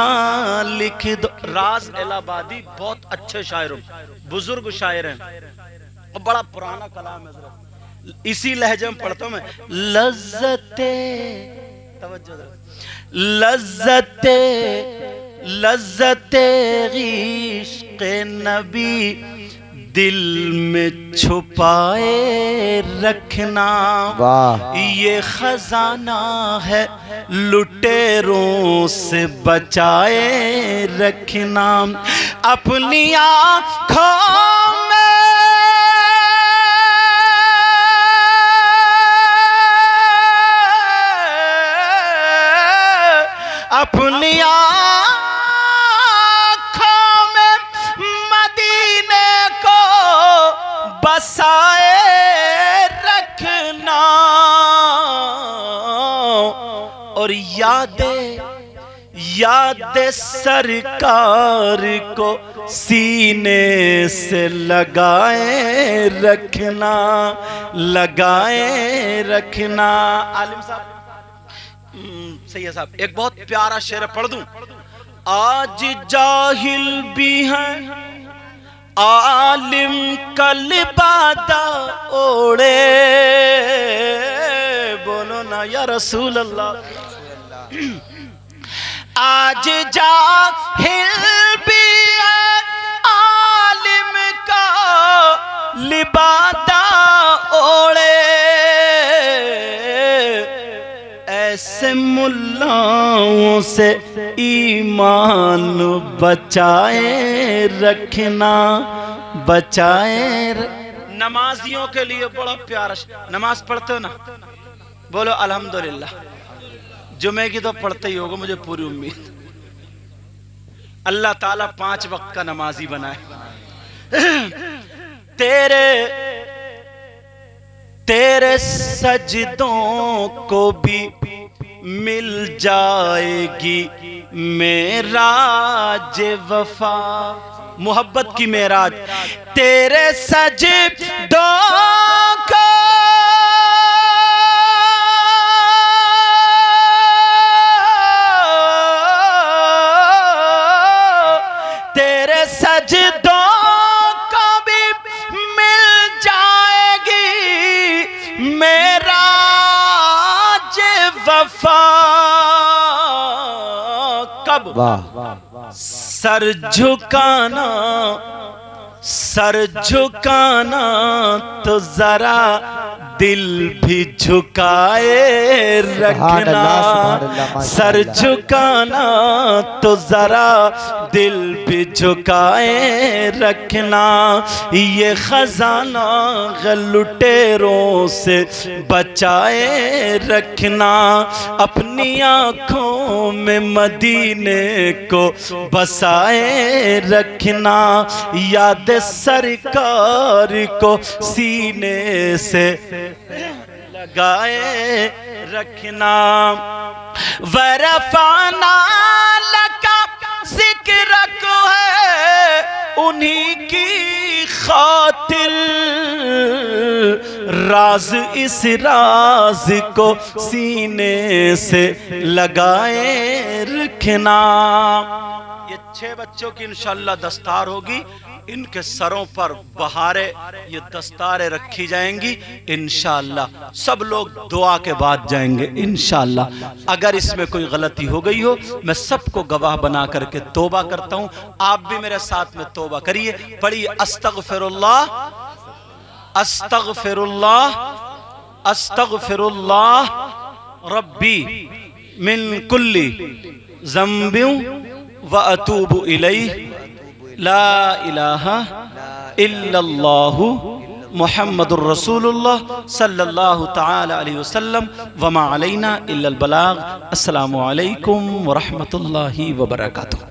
लिख दो। राज इलाहाबादी बहुत अच्छे शायर, बुजुर्ग शायर हैं और बड़ा पुराना कलाम है। इसी लहजे में पढ़ता हूं मैं। लज्जते, तवज्जो, लज्जते, लज्जते इश्क़ नबी दिल में छुपाए रखना, ये खजाना है लुटेरों से बचाए रखना। अपनी आँखों में अपनी आँखों में मदीने को बसाए रखना, और यादें सरकार को सीने से लगाए रखना, लगाए रखना। आलिम साहब, सही है साहब, एक बहुत प्यारा शेर पढ़ दूं। आज जाहिल भी हैं आलिम कल बादा ओढ़े, बोलो ना या रसूल अल्लाह। आज जाहिल भी है आलिम का लिबादा ओढ़े, ऐसे मुल्लाओं से ईमान बचाए रखना, बचाए। नमाजियों के लिए बड़ा प्यारा, नमाज पढ़ते हो ना, बोलो अल्हम्दुलिल्लाह। जुमे की तो पढ़ते ही होगा, मुझे पूरी उम्मीद। अल्लाह ताला 5 वक्त का नमाजी बनाए। तेरे सजदों को भी मिल जाएगी मेराज वफा, मोहब्बत की मेराज। तेरे सजदों को तेरे सजदों को भी मिल जाएगी मेराज वफा। कब? सर झुकाना, सर झुकाना तो जरा दिल भी झुकाए रखना, सर झुकाना तो जरा दिल भी झुकाए रखना। ये खजाना लुटेरों से बचाए रखना, अपनी आँखों में मदीने को बसाए रखना। याद सरकार को सीने से लगाए रखना। वरफाना लका जिक्र को है उन्हीं की खातिर राज इस राज को सीने से लगाए रखना। ये 6 बच्चों की इंशाअल्लाह दस्तार होगी, इनके सरों पर बहारे ये दस्तारें रखी जाएंगी इंशाअल्लाह। सब लोग दुआ के बाद जाएंगे इंशाअल्लाह। अगर इसमें कोई गलती हो गई हो, मैं सबको गवाह बना करके तौबा करता हूं। आप भी मेरे साथ में तौबा करिए, पढ़िए अस्तगफिरुल्लाह अस्तगफिरुल्लाह अस्तगफिरुल्लाह रब्बी मिन कुल्ली ज़ंबिन व अतूबु इलैहि ला इलाहा इल्लल्लाहु मुहम्मदुर रसूलुल्लाह सल्लल्लाहु तआला अलैहि वसल्लम व मा अलैना इल्लल बलाग। अस्सलामु अलैकुम व रहमतुल्लाहि व बरकातुहू।